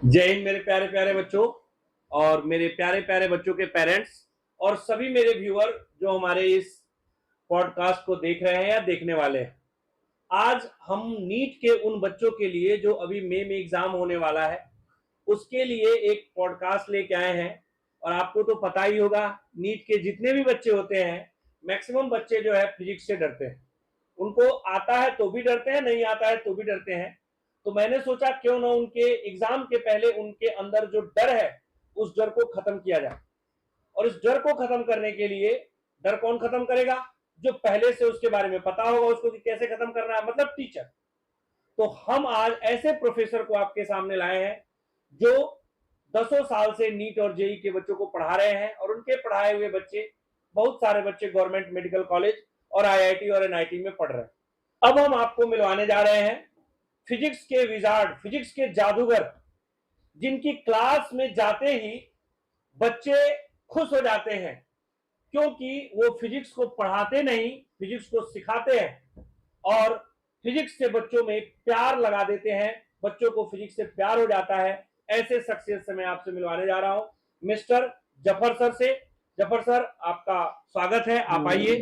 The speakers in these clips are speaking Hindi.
जय हिंद मेरे प्यारे प्यारे बच्चों और मेरे प्यारे प्यारे बच्चों के पेरेंट्स और सभी मेरे व्यूअर जो हमारे इस पॉडकास्ट को देख रहे हैं या देखने वाले हैं। आज हम नीट के उन बच्चों के लिए जो अभी मई में एग्जाम होने वाला है उसके लिए एक पॉडकास्ट लेके आए हैं। और आपको तो पता ही होगा, नीट के जितने भी बच्चे होते हैं मैक्सिमम बच्चे जो है फिजिक्स से डरते हैं। उनको आता है तो भी डरते हैं, नहीं आता है तो भी डरते हैं। तो मैंने सोचा क्यों ना उनके एग्जाम के पहले उनके अंदर जो डर है उस डर को खत्म किया जाए। और इस डर को खत्म करने के लिए डर कौन खत्म करेगा? जो पहले से उसके बारे में पता होगा उसको कि कैसे खत्म करना है, मतलब टीचर। तो हम आज ऐसे प्रोफेसर को आपके सामने लाए हैं जो दसों साल से नीट और जेई के बच्चों को पढ़ा रहे हैं और उनके पढ़ाए हुए बच्चे, बहुत सारे बच्चे गवर्नमेंट मेडिकल कॉलेज और आईआईटी और एनआईटी में पढ़ रहे हैं। अब हम आपको मिलवाने जा रहे हैं फिजिक्स के विजार्ड, फिजिक्स के जादूगर, जिनकी क्लास में जाते ही बच्चे खुश हो जाते हैं क्योंकि वो फिजिक्स को पढ़ाते नहीं, फिजिक्स को सिखाते हैं और फिजिक्स से बच्चों में प्यार लगा देते हैं। बच्चों को फिजिक्स से प्यार हो जाता है। ऐसे शख्सियत से मैं आपसे मिलवाने जा रहा हूं, मिस्टर जफर सर से। जफर सर, आपका स्वागत है, आप आइए।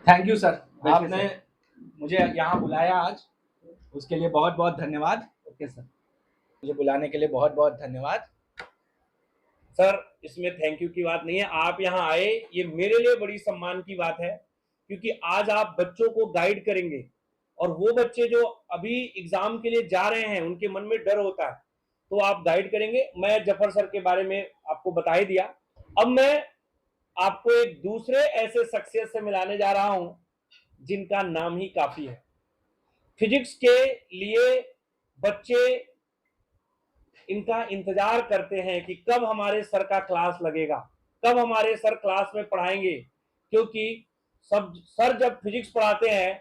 थैंक यू सर, बैठिए आपने सर। मुझे यहाँ बुलाया आज, उसके लिए बहुत बहुत धन्यवाद। Okay sir. मुझे बुलाने के लिए बहुत बहुत धन्यवाद। सर, इसमें थैंक यू की बात नहीं है, आप यहाँ आए ये मेरे लिए बड़ी सम्मान की बात है क्योंकि आज आप बच्चों को गाइड करेंगे। और वो बच्चे जो अभी एग्जाम के लिए जा रहे हैं उनके मन में डर होता है, तो आप गाइड करेंगे। मैं जफर सर के बारे में आपको बता ही दिया। अब मैं आपको एक दूसरे ऐसे शख्सियत से मिलाने जा रहा हूं जिनका नाम ही काफी है। फिजिक्स के लिए बच्चे इनका इंतजार करते हैं कि कब हमारे सर का क्लास लगेगा, कब हमारे सर क्लास में पढ़ाएंगे। क्योंकि सब सर जब फिजिक्स पढ़ाते हैं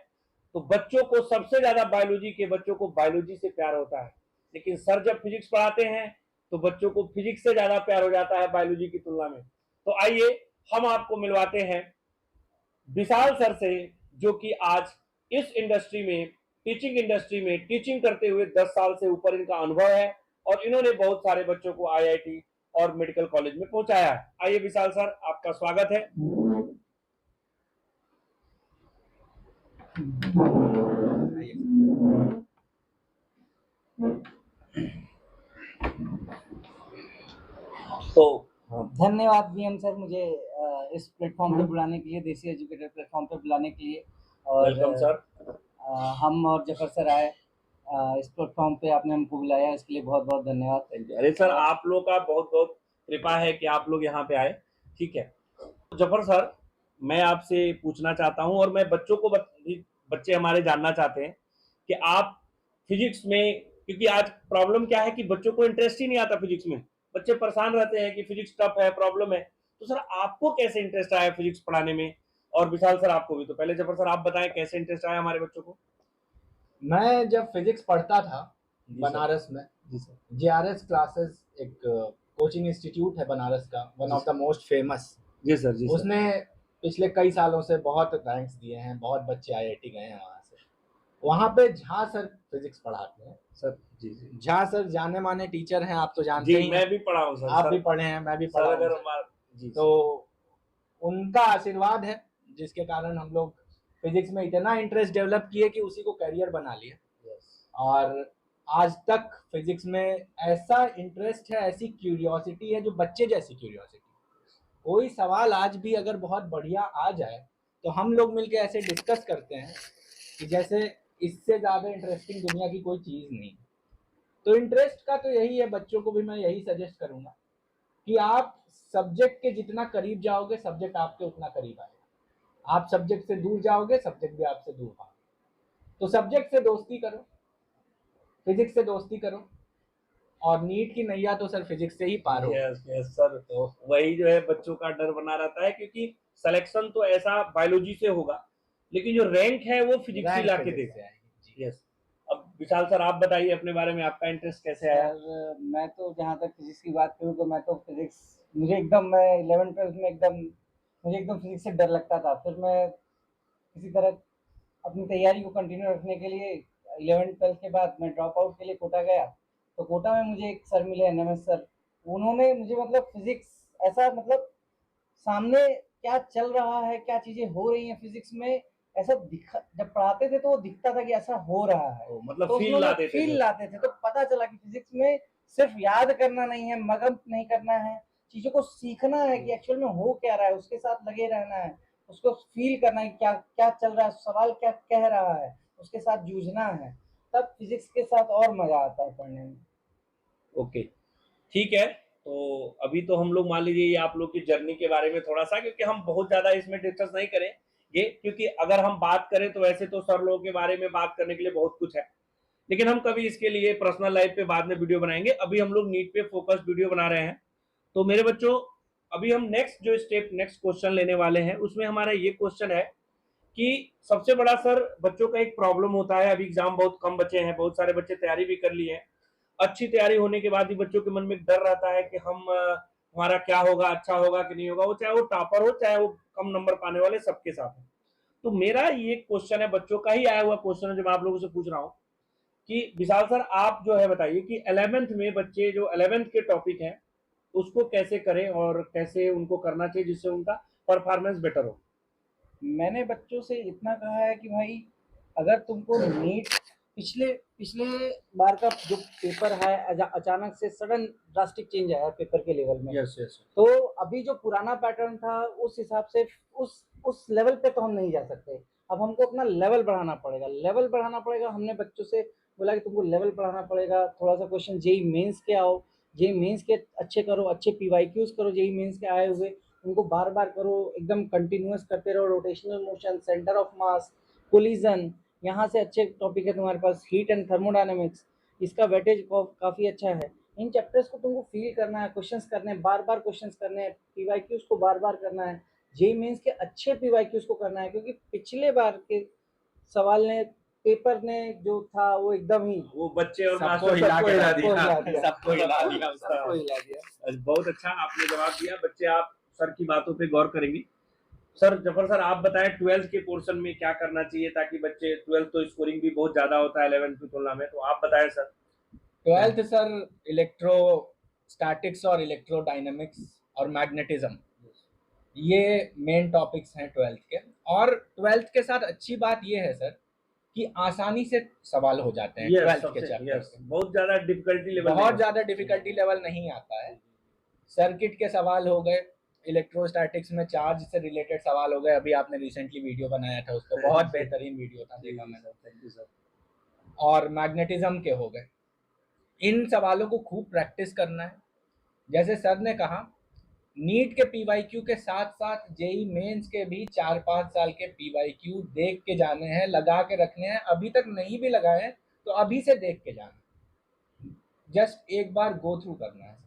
तो बच्चों को, सबसे ज्यादा बायोलॉजी के बच्चों को बायोलॉजी से प्यार होता है, लेकिन सर जब फिजिक्स पढ़ाते हैं तो बच्चों को फिजिक्स से ज्यादा प्यार हो जाता है बायोलॉजी की तुलना में। तो आइए हम आपको मिलवाते हैं विशाल सर से, जो कि आज इस इंडस्ट्री में, टीचिंग इंडस्ट्री में टीचिंग करते हुए 10 साल से ऊपर इनका अनुभव है और इन्होंने बहुत सारे बच्चों को आईआईटी और मेडिकल कॉलेज में पहुंचाया है। आइए विशाल सर, आपका स्वागत है। तो धन्यवाद वीएम सर, मुझे इस प्लेटफॉर्म पे बुलाने के लिए, देसी एजुकेटर प्लेटफॉर्म पे बुलाने के लिए। और वेलकम सर। हम और जफर सर आए, इस प्लेटफॉर्म पे आपने हमको बुलाया, इसके लिए बहुत बहुत धन्यवाद। अरे सर, आप लोग का बहुत बहुत कृपा है कि आप लोग यहाँ पे आए। ठीक है जफर सर, मैं आपसे पूछना चाहता हूँ और मैं बच्चों को बच्चे हमारे जानना चाहते हैं कि आप फिजिक्स में, क्योंकि आज प्रॉब्लम क्या है कि बच्चों को इंटरेस्ट ही नहीं आता फिजिक्स में। बच्चे परेशान रहते हैं कि फिजिक्स टफ है, प्रॉब्लम है। तो सर आपको कैसे इंटरेस्ट आया फिजिक्स पढ़ाने में? और विशाल सर आपको भी। तो पहले जफर सर आप बताएं कैसे इंटरेस्ट आया हमारे बच्चों को। मैं जब फिजिक्स पढ़ता था जी सर। बनारस में, जी सर। जेआरएस क्लासेस एक कोचिंग इंस्टीट्यूट है बनारस का, one of the most famous. जी सर। जी सर। उसने पिछले कई सालों से बहुत रैंक्स दिए हैं, बहुत बच्चे आईआईटी गए हैं वहाँ से। वहाँ पे झा सर फिजिक्स पढ़ाते हैं सर जी जी। झा सर जाने माने टीचर हैं, आप तो जानते जी ही हैं। मैं भी पढ़ा हूँ सर। आप सर भी पढ़े हैं, मैं भी सर पढ़ा अगर हूँ। जी तो उनका आशीर्वाद है जिसके कारण हम लोग फिजिक्स में इतना इंटरेस्ट डेवलप किए कि उसी को करियर बना लिया। और आज तक फिजिक्स में ऐसा इंटरेस्ट है, ऐसी क्यूरियोसिटी है, जो बच्चे जैसी क्यूरियोसिटी। कोई सवाल आज भी अगर बहुत बढ़िया आ जाए तो हम लोग मिलके ऐसे डिस्कस करते हैं कि जैसे इससे ज़्यादा इंटरेस्टिंग दुनिया की कोई चीज़ नहीं। तो इंटरेस्ट का तो यही है, बच्चों को भी मैं यही सजेस्ट करूँगा कि आप सब्जेक्ट के जितना करीब जाओगे, सब्जेक्ट आपके उतना करीब आएगा। आप सब्जेक्ट से दूर जाओगे, सब्जेक्ट भी आपसे दूर भागेगा। तो सब्जेक्ट से दोस्ती करो, फिजिक्स से दोस्ती करो, और नीट की नैया तो सर फिजिक्स से ही पार हो। Yes yes sir. तो वही जो है बच्चों का डर बना रहता है क्योंकि सिलेक्शन तो ऐसा बायोलॉजी से होगा, लेकिन जो रैंक है वो फिजिक्स ही रैंक ला के फिजिक्स से देगा। आएगी जी। यस। अब विशाल सर आप बताइए अपने बारे में, आपका इंटरेस्ट कैसे आया? सर मैं तो, जहाँ तक फिजिक्स की बात करूँ तो मैं तो फिजिक्स, मुझे एकदम, मैं 11th 12th में एकदम, मुझे एकदम फिजिक्स से डर लगता था। फिर मैं किसी तरह अपनी तैयारी को कंटिन्यू रखने के लिए 11th 12th के बाद मैं ड्रॉप आउट के लिए कोटा गया, तो कोटा में मुझे एक सर मिले, एनएमएस सर। उन्होंने मुझे मतलब फिजिक्स ऐसा मतलब सामने क्या चल रहा है, क्या चीजें हो रही हैं फिजिक्स में, ऐसा दिखा, जब पढ़ाते थे तो वो दिखता था कि ऐसा हो रहा है। मतलब तो फील उसमें लाते थे फील लाते थे, तो पता चला कि फिजिक्स में सिर्फ याद करना नहीं है, मगन नहीं करना है, चीजों को सीखना है कि एक्चुअल में हो क्या रहा है, उसके साथ लगे रहना है, उसको फील करना है कि क्या क्या चल रहा है, सवाल क्या कह रहा है, उसके साथ जूझना है। तब फिजिक्स के साथ और मजा आता है पढ़ने में। ओके, ठीक है। तो अभी तो हम लोग मान लीजिए ये आप लोग की जर्नी के बारे में थोड़ा सा, क्योंकि हम बहुत ज़्यादा इसमें डिस्कस नहीं करेंगे, क्योंकि अगर हम बात करें तो वैसे तो सर लोगों के बारे में बात करने के लिए बहुत कुछ है, लेकिन हम कभी इसके लिए पर्सनल लाइफ पे बाद में वीडियो बनाएंगे। अभी हम लोग नीट पे फोकस्ड वीडियो बना रहे हैं। तो मेरे बच्चों, अभी हम नेक्स्ट जो स्टेप, नेक्स्ट क्वेश्चन लेने वाले हैं, उसमें हमारा ये क्वेश्चन है कि सबसे बड़ा सर बच्चों का एक प्रॉब्लम होता है, अभी एग्जाम बहुत कम बचे हैं, बहुत सारे बच्चे तैयारी भी कर लिए हैं, अच्छी तैयारी होने के बाद भी बच्चों के मन में एक डर रहता है कि हम हमारा क्या होगा, अच्छा होगा कि नहीं होगा, वो चाहे वो टॉपर हो चाहे वो कम नंबर पाने वाले, सबके साथ है। तो मेरा ये क्वेश्चन है, बच्चों का ही आया हुआ क्वेश्चन है जो मैं आप लोगों से पूछ रहा हूँ कि विशाल सर आप जो है बताइए कि 11th में बच्चे जो 11th के टॉपिक हैं उसको कैसे करें और कैसे उनको करना चाहिए जिससे उनका परफॉर्मेंस बेटर हो। मैंने बच्चों से इतना कहा है कि भाई अगर तुमको नीट पिछले पिछले बार का जो पेपर है, अचानक से सडन ड्रास्टिक चेंज आया पेपर के लेवल में। Yes yes. तो अभी जो पुराना पैटर्न था उस हिसाब से उस लेवल पे तो हम नहीं जा सकते। अब हमको अपना लेवल बढ़ाना पड़ेगा, लेवल बढ़ाना पड़ेगा। हमने बच्चों से बोला कि तुमको लेवल बढ़ाना पड़ेगा, थोड़ा सा क्वेश्चन जेई मेंस के आओ, जेई मेंस के अच्छे करो, अच्छे पीवाईक्यूज करो, जेई मेंस के आए हुए उनको बार बार करो, एकदम कंटिन्यूअस करते रहो, rotational motion, centre of mass, collision, यहाँ से अच्छे टॉपिक है तुम्हारे पास, हीट एंड थर्मोडायनेमिक्स, इसका वेटेज काफ़ी अच्छा है। इन चैप्टर्स को तुमको फील करना है, क्वेश्चंस करने हैं, बार बार क्वेश्चंस करने हैं, पीवाईक्यूज को बार बार करना है, जेई मेंस के अच्छे पीवाईक्यूज को करना है, क्योंकि पिछले बार के सवाल ने, पेपर ने जो था वो एकदम ही वो बच्चे और सबको मास्टर हिला सबको के हिला रख दिया, दिया। सबको हिला दिया। सबको हिला दिया। बहुत अच्छा आपने जवाब दिया। बच्चे आप सर की बातों पे गौर करेंगे। सर जफर सर आप बताएं 12th के पोर्शन में क्या करना चाहिए ताकि बच्चे, 12th तो स्कोरिंग भी बहुत ज्यादा होता है 11th की तुलना में, तो आप बताएं सर। 12th सर इलेक्ट्रोस्टैटिक्स और इलेक्ट्रोडायनेमिक्स और मैग्नेटिज्म, ये मेन टॉपिक्स हैं 12th के। और 12th के साथ अच्छी बात ये है सर कि आसानी से सवाल हो जाते हैं 12th के चैप्टर से। बहुत ज्यादा डिफिकल्टी लेवल, बहुत ज़्यादा डिफिकल्टी लेवल नहीं आता है। सर्किट के सवाल हो गए, इलेक्ट्रोस्टैटिक्स में चार्ज से रिलेटेड सवाल हो गए, अभी आपने रिसेंटली वीडियो बनाया था उसको, बहुत बेहतरीन वीडियो था, देखा मैंने। Thank you sir. और मैग्नेटिज्म के हो गए। इन सवालों को खूब प्रैक्टिस करना है। जैसे सर ने कहा, नीट के पीवाईक्यू के साथ साथ जेई मेंस के भी 4-5 साल के पीवाईक्यू देख के जाने हैं, लगा के रखने हैं। अभी तक नहीं भी लगाए हैं तो अभी से देख के जाना, जस्ट एक बार गो थ्रू करना है।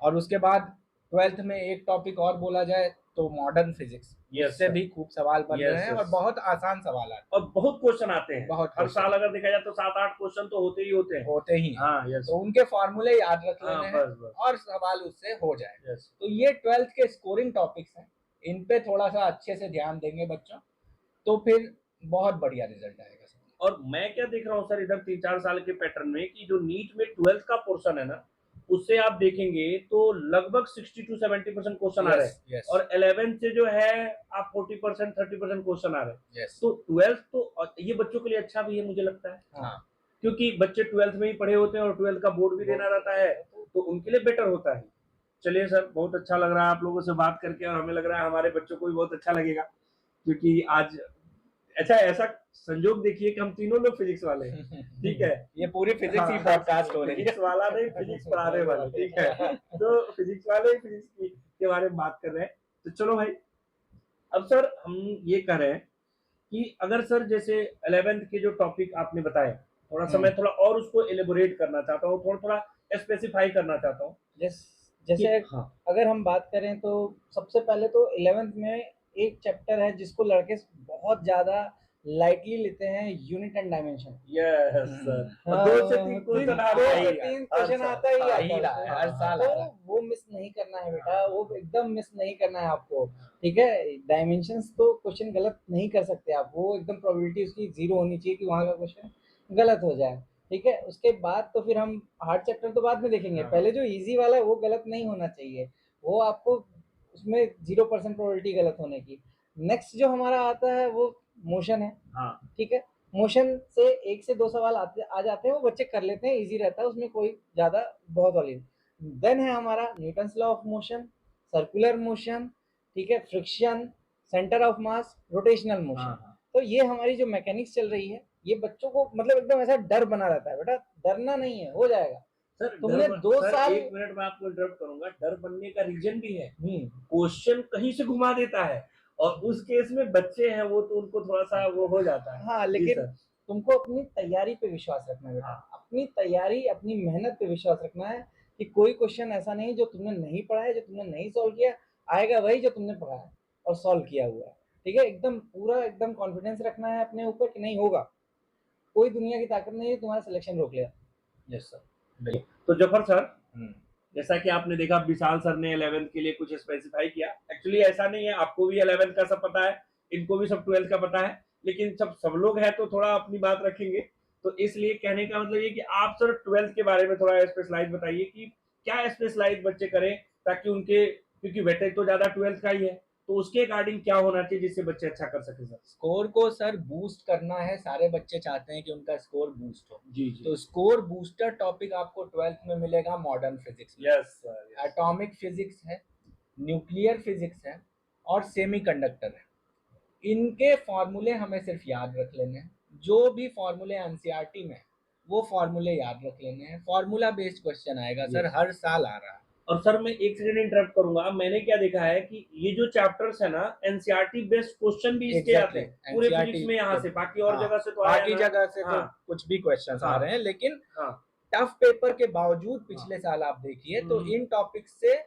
और उसके बाद 12th में एक टॉपिक और बोला जाए तो मॉडर्न फिजिक्स, इससे भी खूब सवाल बन रहे हैं और बहुत आसान सवाल आते हैं और बहुत क्वेश्चन आते हैं, बहुत हर साल अगर देखा जाए तो 7-8 क्वेश्चन तो होते ही होते ही। हाँ, यस। तो उनके फॉर्मूले याद रख हाँ, लेने हैं बस। और सवाल उससे हो जाए। यस। तो ये 12th के स्कोरिंग टॉपिक्स हैं, इन पे थोड़ा सा अच्छे से ध्यान देंगे बच्चों तो फिर बहुत बढ़िया रिजल्ट आएगा। और मैं क्या देख रहा हूँ सर इधर 3-4 साल के पैटर्न में कि जो नीट में 12th का पोर्शन है ना, उससे आप देखेंगे तो लगभग 60 to 70% क्वेश्चन आ रहे हैं, और 11th से जो है आप 40% 30% क्वेश्चन आ रहे हैं। तो 12th तो ये बच्चों के लिए अच्छा भी है मुझे लगता है। हाँ। क्योंकि बच्चे 12th में ही पढ़े होते हैं और 12th का बोर्ड भी देना रहता है, तो उनके लिए बेटर होता है। चलिए सर, बहुत अच्छा लग रहा है आप लोगों से बात करके, और हमें लग रहा है हमारे बच्चों को भी बहुत अच्छा लगेगा, क्योंकि आज अच्छा ऐसा संजोग देखिए कि हम तीनों लोग फिजिक्स वाले हैं, ठीक है। ये पूरी फिजिक्स ही पॉडकास्ट हो रही है, फिजिक्स वाला नहीं, फिजिक्स पढ़ाने वाला, ठीक है। तो फिजिक्स वाले ही फिजिक्स के बारे में बात कर रहे हैं। तो चलो भाई, अब सर हम ये कह रहे हैं कि अगर सर जैसे 11th के जो टॉपिक आपने बताए, थोड़ा सा मैं थोड़ा और उसको एलिबोरेट करना चाहता हूँ, थोड़ा स्पेसिफाई करना चाहता हूँ। जैसे हाँ। अगर हम बात करें तो सबसे पहले तो 11th में एक चैप्टर है जिसको लड़के बहुत ज्यादा लाइटली लेते हैं, unit and dimension. Yes sir, 2 से 3 क्वेश्चन आता ही रहा है हर साल। तो वो मिस नहीं करना है बेटा, वो एकदम मिस नहीं करना है आपको, ठीक है। डायमेंशंस तो क्वेश्चन गलत नहीं कर सकते आप, वो एकदम प्रोबेबिलिटी उसकी 0 होनी चाहिए कि वहाँ का क्वेश्चन गलत हो जाए। ठीक है, उसके बाद तो फिर हम हार्ड चैप्टर तो बाद में देखेंगे, हाँ। पहले जो इजी वाला है वो गलत नहीं होना चाहिए, वो आपको उसमें 0% प्रोबेबिलिटी गलत होने की। नेक्स्ट जो हमारा आता है वो मोशन है। हाँ। ठीक है, मोशन से 1 से 2 सवाल आते आ जाते हैं, वो बच्चे कर लेते हैं, ईज़ी रहता है, उसमें कोई ज़्यादा बहुत वाली नहीं। देन है हमारा Newton's law of motion, circular motion, ठीक है, friction, centre of mass, rotational motion. हाँ। तो ये हमारी जो मैकेनिक्स चल रही है, ये बच्चों को मतलब एकदम ऐसा डर बना रहता है, बेटा डरना नहीं है, हो जाएगा। सर तुमने 2 सर साल 1 मिनट में आपको इंटरप्ट करूंगा, डर बनने का रीजन भी है, हुँ, क्वेश्चन कहीं से घुमा देता है, और उस केस में बच्चे हैं वो, तो उनको थोड़ा सा वो हो जाता है। हाँ, जी लेकिन सर। तुमको अपनी तैयारी पे विश्वास रखना है बेटा। हाँ। अपनी तैयारी, अपनी मेहनत पे विश्वास रखना है कि कोई क्वेश्चन ऐसा नहीं जो तुमने नहीं पढ़ा है, जो तुमने नहीं सॉल्व किया, आएगा वही जो तुमने पढ़ा है और सॉल्व किया हुआ है। ठीक है? एकदम पूरा एकदम कॉन्फिडेंस रखना है अपने ऊपर कि नहीं होगा। कोई दुनिया की ताकत नहीं है तुम्हारा सिलेक्शन रोक लेगा। यस सर, बिल्कुल। तो जफर सर, हम्म, जैसा कि आपने देखा विशाल सर ने 11th के लिए कुछ स्पेसिफाई किया, एक्चुअली ऐसा नहीं है, आपको भी 11th का सब पता है, इनको भी सब 12th का पता है, लेकिन सब लोग हैं तो थोड़ा अपनी बात रखेंगे। तो इसलिए कहने का मतलब ये कि आप सर 12th के बारे में थोड़ा स्पेशलाइज बताइए कि क्या स्पेशलाइज बच्चे करें, ताकि उनके, क्योंकि वेटेज तो ज्यादा 12th का ही है, तो उसके अकॉर्डिंग क्या होना चाहिए जिससे बच्चे अच्छा कर सके सर। स्कोर को सर बूस्ट करना है, सारे बच्चे चाहते हैं कि उनका स्कोर बूस्ट हो। जी जी। तो स्कोर बूस्टर टॉपिक आपको 12th में मिलेगा मॉडर्न फिजिक्स में। Yes sir. एटॉमिक फिजिक्स है, न्यूक्लियर फिजिक्स है और सेमीकंडक्टर है। इनके फॉर्मूले हमें सिर्फ याद रख लेने हैं। जो भी फॉर्मूले एनसीईआरटी में वो फॉर्मूले याद रख लेने हैं। फॉर्मूला बेस्ड क्वेश्चन आएगा सर, Yes. हर साल आ रहा है। और सर मैं एक सेकंड इंटरप्ट करूंगा, मैंने क्या देखा है कि ये जो चैप्टर्स है ना, एनसीईआरटी बेस्ड क्वेश्चन भी इसके आते हैं पूरे फिजिक्स में, यहाँ से बाकी और जगह से तो आया बाकी ना। जगह से तो हाँ कुछ भी क्वेश्चंस आ हाँ रहे हैं, लेकिन हाँ। टफ पेपर के बावजूद पिछले साल आप देखिए तो इन टॉपिक से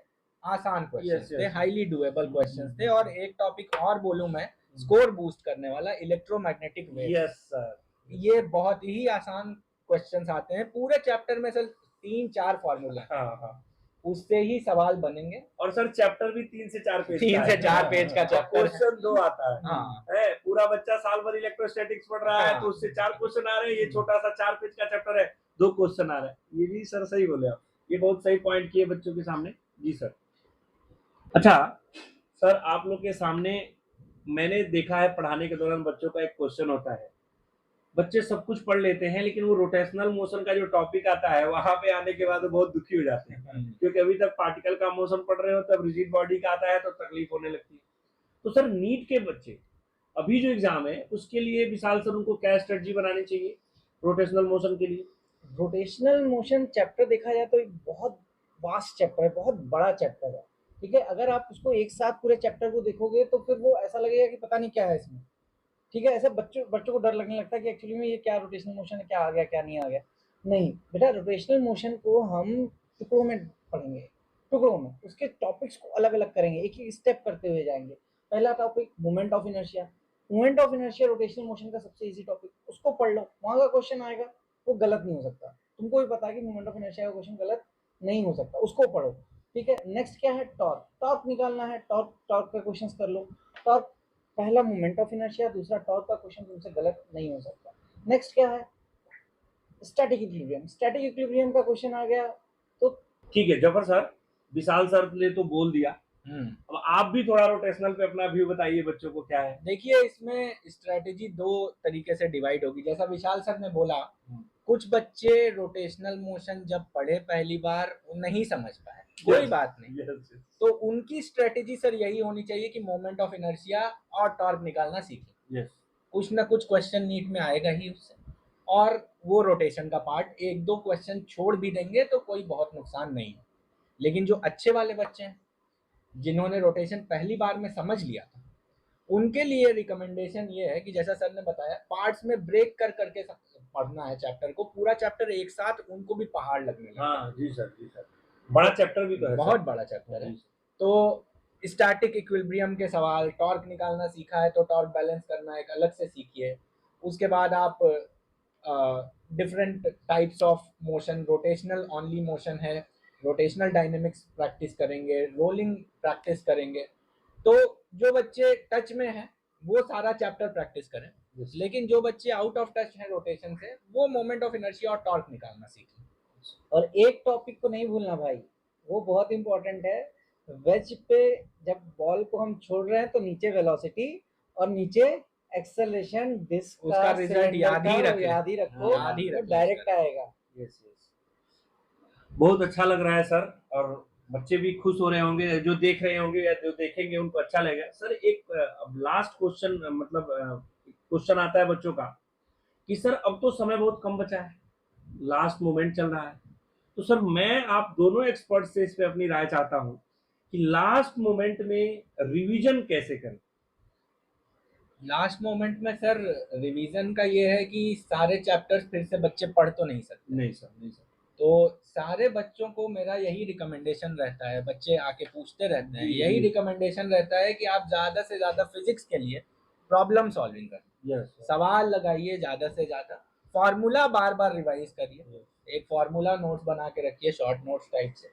आसान क्वेश्चन यस थे, यस। हाईली डुएबल क्वेश्चंस थे। और एक टॉपिक और बोलूं मैं, स्कोर बूस्ट करने वाला, इलेक्ट्रोमैग्नेटिक वेव्स। Yes sir. ये बहुत ही आसान क्वेश्चंस आते हैं, पूरे चैप्टर में सिर्फ 3-4 फॉर्मूला हाँ हाँ। उससे ही सवाल बनेंगे। और सर चैप्टर भी 3 से 4 पेज 3 से 4 पेज का चैप्टर है। क्वेश्चन 2 आता है। हाँ है पूरा बच्चा साल भर इलेक्ट्रोस्टैटिक्स पढ़ रहा है, हाँ। तो उससे 4 क्वेश्चन आ रहे हैं, ये छोटा सा 4 पेज का चैप्टर है, 2 क्वेश्चन आ रहे हैं। ये भी सर सही बोले आप, ये बहुत सही पॉइंट किए बच्चों के सामने। जी सर। अच्छा सर, आप लोग के सामने मैंने देखा है पढ़ाने के दौरान बच्चों का एक क्वेश्चन होता है, बच्चे सब कुछ पढ़ लेते हैं लेकिन वो रोटेशनल मोशन का जो टॉपिक आता है वहां पे आने के बाद वो बहुत दुखी हो जाते हैं, क्योंकि अभी तक पार्टिकल का मोशन पढ़ रहे हो, तब रिजिड बॉडी का आता है तो तकलीफ होने लगती है। तो सर नीट के बच्चे अभी जो एग्जाम है उसके लिए विशाल सर उनको क्या स्ट्रेटजी बनानी चाहिए रोटेशनल मोशन के लिए? रोटेशनल मोशन चैप्टर देखा जाए तो एक बहुत वास्ट चैप्टर है, बहुत बड़ा चैप्टर है। ठीक है, अगर आप उसको एक साथ पूरे चैप्टर को देखोगे तो फिर वो ऐसा लगेगा कि पता नहीं क्या है इसमें। ठीक है, ऐसे बच्चों बच्चों को डर लगने लगता है कि एक्चुअली में ये क्या रोटेशनल मोशन है, क्या आ गया क्या नहीं आ गया। नहीं बेटा, रोटेशनल मोशन को हम टुकड़ों में पढ़ेंगे, टुकड़ों में उसके टॉपिक्स को अलग अलग करेंगे, एक एक स्टेप करते हुए जाएंगे। पहला topic moment of inertia. Moment of inertia rotational motion का सबसे इजी टॉपिक, उसको पढ़ लो, वहां का क्वेश्चन आएगा, वो गलत नहीं हो सकता। तुमको भी पता है कि मोमेंट ऑफ इनर्शिया का क्वेश्चन गलत नहीं हो सकता, उसको पढ़ो। ठीक है, नेक्स्ट क्या है, टॉर्क। टॉर्क निकालना है, टॉर्क टॉर्क का क्वेश्चन कर लो। टॉर्क पहला मोमेंट ऑफ इनर्शिया, दूसरा टॉर्क का क्वेश्चन तुमसे गलत नहीं हो सकता। नेक्स्ट क्या है, स्टैटिक इक्विलिब्रियम। स्टैटिक इक्विलिब्रियम का क्वेश्चन आ गया तो ठीक है जफर सर, विशाल सर ने तो बोल दिया, अब आप भी थोड़ा रोटेशनल पे अपना व्यू बताइए बच्चों को क्या है। देखिए, इसमें स्ट्रेटेजी 2 तरीके से डिवाइड होगी। जैसा विशाल सर ने बोला, कुछ बच्चे रोटेशनल मोशन जब पढ़े पहली बार नहीं समझ पाए, कोई बात नहीं, यस तो उनकी स्ट्रेटेजी सर यही होनी चाहिए कि मोमेंट ऑफ इनर्शिया और टॉर्क निकालना सीखें। यस। कुछ ना कुछ क्वेश्चन नीट में आएगा ही उससे, और वो रोटेशन का पार्ट 1-2 क्वेश्चन छोड़ भी देंगे तो कोई बहुत नुकसान नहीं है। लेकिन जो अच्छे वाले बच्चे हैं, जिन्होंने रोटेशन पहली बार में समझ लिया था, उनके लिए रिकमेंडेशन ये है कि जैसा सर ने बताया, पार्ट्स में ब्रेक कर करके पढ़ना है चैप्टर को। पूरा चैप्टर एक साथ उनको भी पहाड़ लगने लगता है। हाँ जी सर, जी सर, बड़ा चैप्टर भी तो है, बहुत बड़ा चैप्टर है। तो स्टैटिक इक्विलिब्रियम के सवाल, टॉर्क निकालना सीखा है तो टॉर्क बैलेंस करना एक अलग से सीखिए। उसके बाद आप different types of motion, rotational only motion है, रोटेशनल डायनेमिक्स प्रैक्टिस करेंगे, रोलिंग प्रैक्टिस करेंगे। तो जो बच्चे टच में हैं वो सारा चैप्टर प्रैक्टिस करें। लेकिन जो बच्चे आउट ऑफ टच हैं रोटेशन से, वो मोमेंट ऑफ इनर्शिया और टॉर्क निकालना सीखें। और एक टॉपिक को नहीं भूलना भाई, वो बहुत इंपॉर्टेंट है। वेज पे जब बॉल को हम छोड़ रहे हैं तो नीचे वेलोसिटी और नीचे एक्सेलरेशन डिस्क उसका रिजल्ट याद ही रखें। याद ही रखो, याद ही तो रखें डायरेक्ट उसका। आएगा। यस यस, बहुत अच्छा लग रहा है सर, और बच्चे भी खुश हो रहे होंगे, जो देख रहे होंगे या जो देखेंगे उनको अच्छा लगेगा। सर एक अब लास्ट क्वेश्चन, मतलब क्वेश्चन आता है बच्चों का कि सर अब तो समय बहुत कम बचा है, लास्ट मोमेंट चल रहा है, तो सर मैं आप दोनों एक्सपर्ट से इस पे अपनी राय चाहता हूँ कि लास्ट मोमेंट में रिवीजन कैसे करें। लास्ट मोमेंट में सर रिवीजन का ये है कि सारे चैप्टर्स फिर से बच्चे पढ़ तो नहीं सकते। नहीं सर, नहीं सर। तो सारे बच्चों को मेरा यही रिकमेंडेशन रहता है, बच्चे आके पूछते रहते हैं, जी, यही जी। रिकमेंडेशन रहता है कि आप ज़्यादा से ज़्यादा फिजिक्स के लिए प्रॉब्लम सॉल्विंग करें, यस सर। सवाल लगाइए ज़्यादा से ज़्यादा, फार्मूला बार बार रिवाइज करिए, एक फार्मूला नोट्स बना के रखिए शॉर्ट नोट्स टाइप से,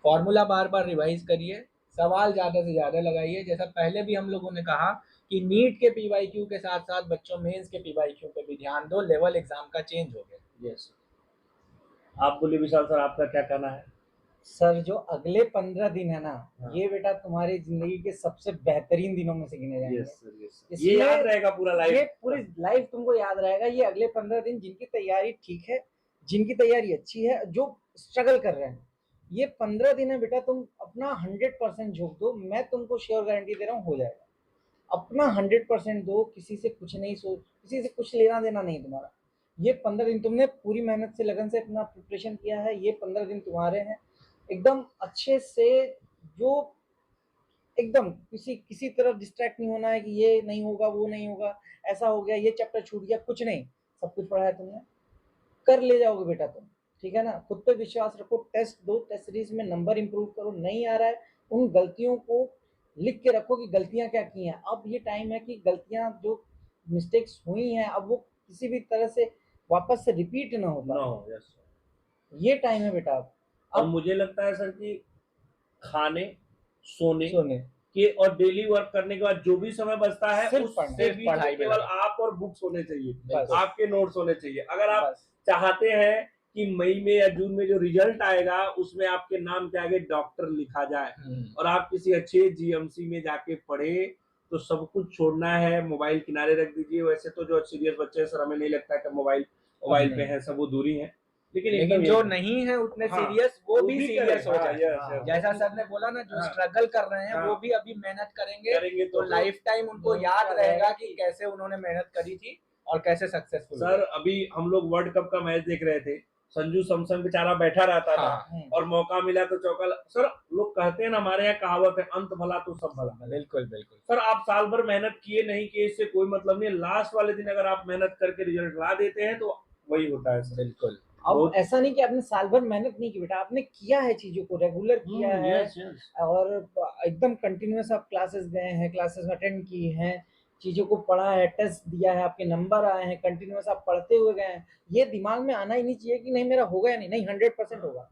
फार्मूला बार बार रिवाइज करिए, सवाल ज़्यादा से ज़्यादा लगाइए। जैसा पहले भी हम लोगों ने कहा कि नीट के पीवाईक्यू के साथ साथ बच्चों मेंस के पीवाईक्यू पे भी ध्यान दो, लेवल एग्जाम का चेंज हो गया। यस, आप बोलिए विशाल सर, आपका क्या कहना है। सर जो अगले 15 दिन है ना, हाँ। ये बेटा तुम्हारी जिंदगी के सबसे बेहतरीन दिनों में से गिने जाएंगे। यस सर, यस सर, ये इसमें याद रहेगा पूरा लाइफ, ये पूरी लाइफ तुमको याद रहेगा। ये अगले 15 दिन जिनकी तैयारी ठीक है, जिनकी तैयारी अच्छी है, जो स्ट्रगल कर रहे हैं, ये 15 दिन है बेटा, तुम अपना 100% झोंक दो, मैं तुमको श्योर गारंटी दे रहा हूँ हो जाएगा। अपना 100% दो, किसी से कुछ नहीं सोच, किसी से कुछ लेना देना नहीं तुम्हारा। ये 15 दिन तुमने पूरी मेहनत से लगन से अपना प्रिपरेशन किया है, ये 15 दिन तुम्हारे हैं एकदम अच्छे से। जो एकदम किसी किसी तरफ डिस्ट्रैक्ट नहीं होना है कि ये नहीं होगा, वो नहीं होगा, ऐसा हो गया, ये चैप्टर छूट गया, कुछ नहीं, सब कुछ पढ़ा है तुमने, कर ले जाओगे बेटा तुम, ठीक है ना। खुद पे विश्वास रखो, टेस्ट दो, टेस्ट सीरीज में नंबर इंप्रूव करो, नहीं आ रहा है उन गलतियों को लिख के रखो कि गलतियां क्या की हैं। अब ये टाइम है कि गलतियां जो मिस्टेक्स हुई हैं, अब वो किसी भी तरह से वापस से रिपीट ना हो पाए। यस, ये टाइम है बेटा। और मुझे लगता है सर कि खाने सोने सोने के और डेली वर्क करने के बाद जो भी समय बचता है सिर्फ उससे बीच में पढ़ाई पे केवल लगा। आप और बुक्स होने चाहिए, बस। आपके नोट्स होने चाहिए। अगर आप बस चाहते हैं कि मई में या जून में जो रिजल्ट आएगा उसमें आपके नाम के आगे डॉक्टर लिखा जाए और आप किसी अच्छे जीएमसी में जाके पढ़े, तो सब कुछ छोड़ना है, मोबाइल किनारे रख दीजिए। वैसे तो जो सीरियस बच्चे हैं सर, हमें नहीं लगता कि मोबाइल पे हैं, सब वो दूरी है, लेकिन लेकिन जो नहीं है उतने हाँ, सीरियस, वो भी सीरियस हो हाँ, जाए। Yes, yes. जैसा सर ने बोला ना, जो हाँ। स्ट्रगल कर रहे हैं हाँ। वो भी अभी मेहनत करेंगे करेंगे तो लाइफ टाइम उनको याद रहेगा कि कैसे उन्होंने मेहनत करी थी और कैसे सक्सेसफुल। सर अभी हम लोग वर्ल्ड कप का मैच देख रहे थे, संजू सैमसन बेचारा बैठा रहता था और मौका मिला तो चौका। सर लोग कहते हैं ना, हमारे यहाँ कहावत है, अंत भला तो सब भला। बिल्कुल बिल्कुल सर आप साल भर मेहनत किए नहीं किए इससे कोई मतलब नहीं, लास्ट वाले दिन अगर आप मेहनत करके रिजल्ट ला देते हैं तो वही होता है सर। बिल्कुल। अब ऐसा नहीं कि आपने साल भर मेहनत नहीं की बेटा, आपने किया है, चीजों को रेगुलर किया है। Yes, yes. और एकदम कंटिन्यूअस आप क्लासेस गए हैं, क्लासेस अटेंड की हैं, चीजों को पढ़ा है, टेस्ट दिया है, आपके नंबर आए हैं, कंटिन्यूअस आप पढ़ते हुए गए हैं। ये दिमाग में आना ही नहीं चाहिए कि नहीं मेरा होगा या नहीं, 100% होगा,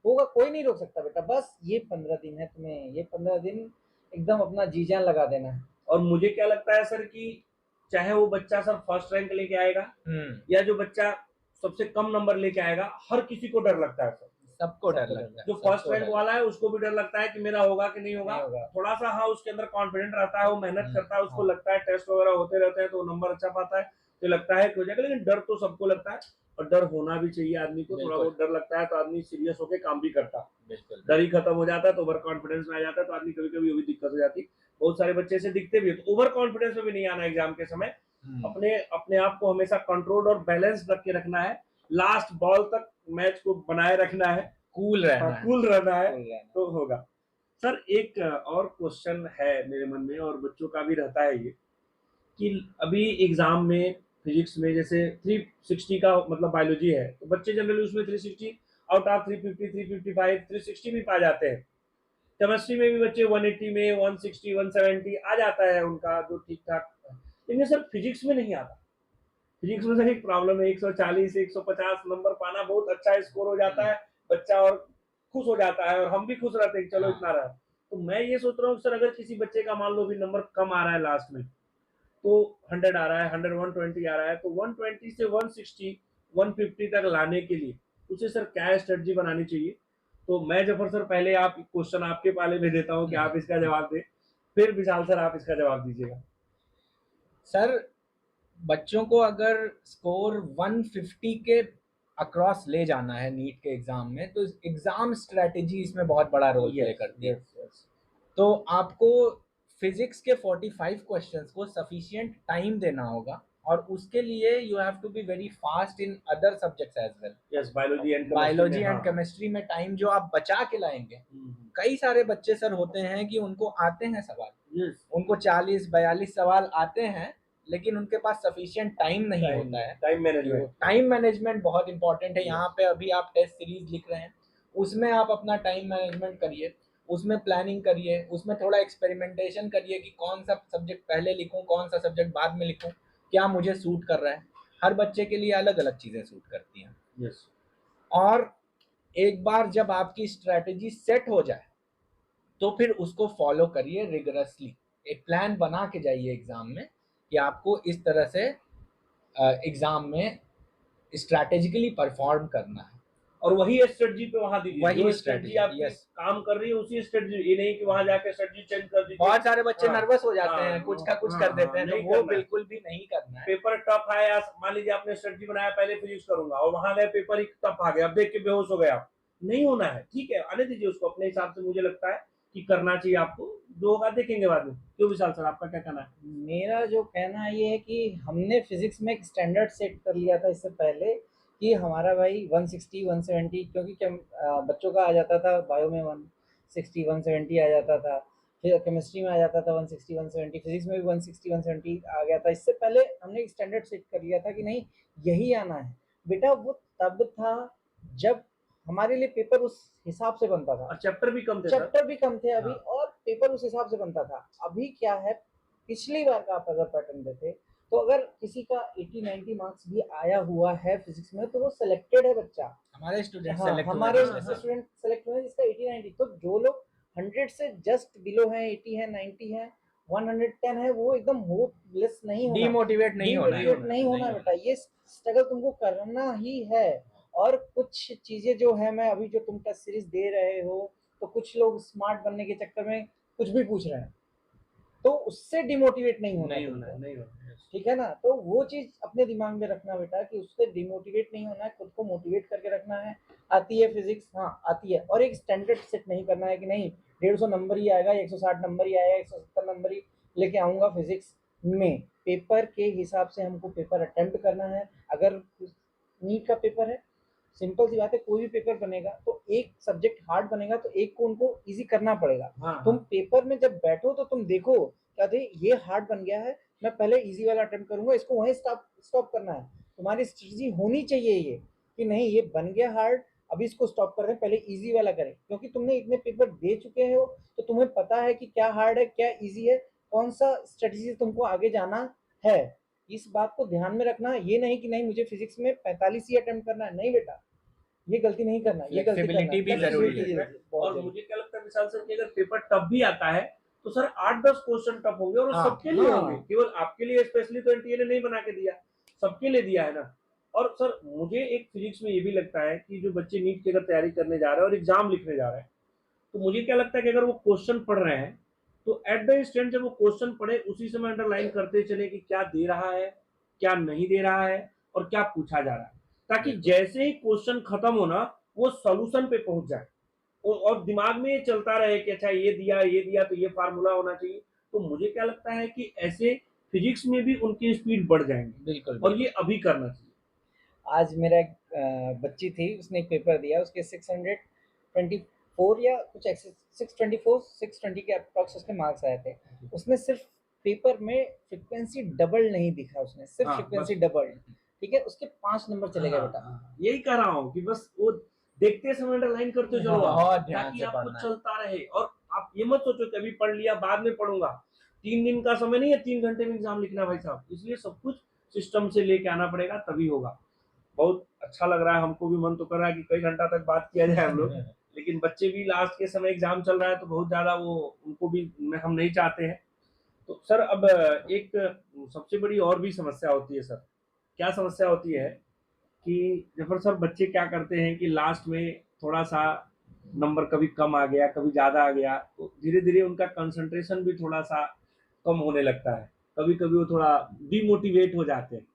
होगा, कोई नहीं रोक सकता बेटा। बस ये 15 दिन है, तुम्हें ये 15 दिन एकदम अपना जी जान लगा देना है। और मुझे क्या लगता है सर कि चाहे वो बच्चा सर फर्स्ट रैंक लेके आएगा या जो बच्चा सबसे कम नंबर लेके आएगा, हर किसी को डर लगता है सर, सबको डर लगता है। जो फर्स्ट रैंक वाला है उसको भी डर लगता है कि मेरा होगा कि नहीं होगा। थोड़ा सा हाँ उसके अंदर कॉन्फिडेंट रहता है, वो मेहनत करता है, उसको लगता है टेस्ट वगैरह होते रहते हैं तो नंबर अच्छा पाता है, तो लगता है कि हो जाएगा। लेकिन डर तो सबको लगता है और डर होना भी चाहिए आदमी को। थोड़ा बहुत डर लगता है तो आदमी सीरियस होकर काम भी करता है। डर ही खत्म हो जाता है तो ओवर कॉन्फिडेंस में आ जाता है, तो आदमी कभी कभी वो भी दिक्कत हो जाती है। बहुत सारे बच्चे से दिखते भी है, तो ओवर कॉन्फिडेंस में भी नहीं आना एग्जाम के समय। अपने अपने आप को हमेशा कंट्रोल और बैलेंस रख के रखना है, लास्ट बॉल तक मैच को बनाए रखना है, कूल रहना है तो होगा। सर एक और क्वेश्चन है मेरे मन में और बच्चों का भी रहता है ये कि अभी एग्जाम में फिजिक्स में जैसे 360 का मतलब बायोलॉजी है, तो बच्चे जनरली उसमें 360 आउट ऑफ 350, 355, 360 भी पा जाते हैं। केमिस्ट्री में भी बच्चे 180 में 160, 170 आ जाता है उनका जो ठीक ठाक। लेकिन सर फिजिक्स में नहीं आता। फिजिक्स में सर एक प्रॉब्लम है, 140 150 नंबर पाना बहुत अच्छा स्कोर हो जाता है बच्चा और खुश हो जाता है और हम भी खुश रहते हैं चलो इतना रहा। तो मैं ये सोच रहा हूँ सर, अगर किसी बच्चे का मान लो भी नंबर कम आ रहा है लास्ट में, तो 100 आ रहा है, 100 120 आ रहा है, तो 120 से 160 150 तक लाने के लिए उसे सर क्या स्ट्रेटजी बनानी चाहिए? तो मैं जफर सर पहले आप क्वेश्चन आपके पाले में देता हूँ कि आप इसका जवाब दें, फिर विशाल सर आप इसका जवाब दीजिएगा। सर, बच्चों को अगर स्कोर 150 के अक्रॉस ले जाना है नीट के एग्जाम में, तो एग्जाम स्ट्रेटेजी इसमें बहुत बड़ा रोल प्ले करती है। तो आपको फिजिक्स के 45 क्वेश्चंस को सफिशिएंट टाइम देना होगा, और उसके लिए you have to be very fast in other subjects as well. Yes, biology and chemistry में टाइम जो आप बचा के लाएंगे। कई सारे बच्चे सर होते हैं कि उनको आते हैं सवाल, उनको 40-42 सवाल आते हैं, लेकिन उनके पास सफिशिएंट टाइम नहीं होता है। टाइम मैनेजमेंट बहुत इंपॉर्टेंट है। यहाँ पे अभी आप टेस्ट सीरीज लिख रहे हैं, उसमें आप अपना टाइम मैनेजमेंट करिए, उसमें प्लानिंग करिए, उसमें थोड़ा एक्सपेरिमेंटेशन करिए कि कौन सा सब्जेक्ट पहले लिखूं, कौन सा सब्जेक्ट बाद में लिखूं, क्या मुझे सूट कर रहा है। हर बच्चे के लिए अलग अलग चीजें सूट करती हैं। और एक बार जब आपकी स्ट्रेटेजी सेट हो जाए तो फिर उसको फॉलो करिए रिगरसली। एक प्लान बना के जाइए एग्जाम में कि आपको इस तरह से एग्जाम में स्ट्रैटेजिकली परफॉर्म करना है, और वही स्ट्रेटजी पे वहां दीजिए, वही स्ट्रेटजी आपकी काम कर रही है उसी स्ट्रेटजी, ये नहीं कि वहां जाके स्ट्रेटजी चेंज कर दीजिए। बहुत सारे बच्चे नर्वस हो जाते हैं, कुछ का कुछ कर देते हैं, तो वो बिल्कुल भी नहीं करना है। पेपर टफ आया, मान लीजिए आपने स्ट्रेटजी बनाया पहले फिजिक्स करूंगा, और वहां गए पेपर ही टफ आ गया, अब देख के बेहोश हो गए आप, नहीं होना है। ठीक है, आने दीजिए उसको अपने हिसाब से। मुझे लगता है कि करना चाहिए आपको, जो होगा देखेंगे बाद में। क्यों विशाल सर, आपका क्या कहना है? मेरा जो कहना ये है कि हमने फिजिक्स में एक स्टैंडर्ड सेट कर लिया था इससे पहले कि हमारा भाई 160 170, क्योंकि बच्चों का आ जाता था बायो में 160 170 आ जाता था, फिर केमिस्ट्री में आ जाता था 160 170, फिजिक्स में भी 160 170 आ गया था। इससे पहले हमने एक स्टैंडर्ड सेट कर लिया था कि नहीं यही आना है बेटा। वो तब था जब हमारे लिए पेपर उस हिसाब से बनता था, और चैप्टर भी कम थे अभी। हाँ। और पेपर उस हिसाब से बनता था। अभी क्या है, पिछली बार का आप अगर पैटर्न देखे तो अगर किसी का 80-90 मार्क्स भी आया हुआ है फिजिक्स में तो वो सिलेक्टेड है बच्चा। हमारे स्टूडेंट हमारे स्टूडेंट सेलेक्ट हुए जिसका 80-90। तो जो लोग 100 से जस्ट बिलो है, 80 है, 90 है, 110 है, वो एकदम होपलेस नहीं होना, डीमोटिवेट नहीं होना बेटा। ये स्ट्रगल तुमको करना ही है। और कुछ चीजें जो है, मैं अभी जो तुम टेस्ट सीरीज दे रहे हो, तो कुछ लोग स्मार्ट बनने के चक्कर में कुछ भी पूछ रहे हैं, तो उससे डिमोटिवेट नहीं होना। ठीक है ना? तो वो चीज अपने दिमाग में रखना बेटा कि उससे डिमोटिवेट नहीं होना है, खुद को मोटिवेट करके रखना है। आती है फिजिक्स, हाँ आती है, और एक स्टैंडर्ड सेट नहीं करना है कि नहीं 150 नंबर ही आएगा, 160 नंबर ही आएगा, 170 नंबर ही लेके आऊंगा फिजिक्स में। पेपर के हिसाब से हमको पेपर अटेम्प्ट करना है। अगर नीट का पेपर है, सिंपल सी बात है, कोई भी पेपर बनेगा तो एक सब्जेक्ट हार्ड बनेगा तो एक को उनको इजी करना पड़ेगा। तुम पेपर में जब बैठो तो तुम देखो क्या थे, ये हार्ड बन गया है, मैं पहले इजी वाला अटेम्प्ट करूंगा, इसको वहीं स्टॉप करना है। तुम्हारी स्ट्रेटजी होनी चाहिए ये कि नहीं ये बन गया हार्ड, अभी इसको स्टॉप कर दें, पहले इजी वाला करें। क्योंकि तुमने इतने पेपर दे चुके हो तो तुम्हें पता है कि क्या हार्ड है क्या इजी है, कौन सा स्ट्रेटजी से तुमको आगे जाना है। इस बात को ध्यान में रखना। ये नहीं कि नहीं मुझे फिजिक्स में 45 ही अटेम्प्ट करना है, नहीं बेटा, ये गलती नहीं करना। ये गलती भी जरूरी है। और मुझे क्या लगता है विशाल सर कि अगर पेपर टफ भी आता है तो सर 8-10 क्वेश्चन टफ होंगे, और सबके लिए होंगे, केवल आपके लिए स्पेशली तो एनटीए ने नहीं बना के दिया, सबके लिए दिया है ना। और सर मुझे एक फिजिक्स में ये भी लगता है कि जो बच्चे नीट की अगर तैयारी करने जा रहे हैं और एग्जाम लिखने जा रहे हैं, तो मुझे क्या लगता है कि अगर वो क्वेश्चन पढ़ रहे हैं तो एट द इंस्टेंट जब वो क्वेश्चन पढ़े उसी समय अंडरलाइन करते चले कि क्या दे रहा है, क्या नहीं दे रहा है, और क्या पूछा जा रहा है, ताकि जैसे ही क्वेश्चन खत्म होना वो सॉल्यूशन पे पहुंच जाए, और दिमाग में ये चलता रहे कि अच्छा ये दिया तो ये फार्मूला होना चाहिए। तो मुझे क्या लगता है कि ऐसे फिजिक्स में भी उनकी स्पीड बढ़ जाएंगी। बिल्कुल, और ये अभी करना चाहिए। आज मेरा एक बच्ची थी, उसने एक पेपर दिया, उसके 624 या कुछ 620 के अप्रॉक्स उसके मार्क्स आए थे। उसने सिर्फ पेपर में फ्रीक्वेंसी डबल नहीं दिखा, उसने सिर्फ फ्रीक्वेंसी डबल, ठीक है, उसके 5 नंबर चले गए बेटा। यही कह रहा हूँ कि बस वो देखते समय अंडरलाइन करते चलो, ताकि आपको चलता रहे। और आप ये मत सोचो कि अभी पढ़ लिया बाद में पढ़ूंगा, 3 दिन का समय नहीं है, 3 घंटे में एग्जाम लिखना भाई साहब, इसलिए सब कुछ सिस्टम से लेके आना पड़ेगा, तभी होगा। बहुत अच्छा लग रहा है, हमको भी मन तो कर रहा है कि कई घंटा तक बात किया जाए हम लोग, लेकिन बच्चे भी लास्ट के समय एग्जाम चल रहा है तो बहुत ज्यादा वो उनको भी हम नहीं चाहते हैं। तो सर अब एक सबसे बड़ी और भी समस्या होती है सर। क्या समस्या होती है कि जफर सर बच्चे क्या करते हैं कि लास्ट में थोड़ा सा नंबर कभी कम आ गया, कभी ज़्यादा आ गया, तो धीरे धीरे उनका कंसंट्रेशन भी थोड़ा सा कम होने लगता है। कभी कभी वो थोड़ा डिमोटिवेट हो जाते हैं।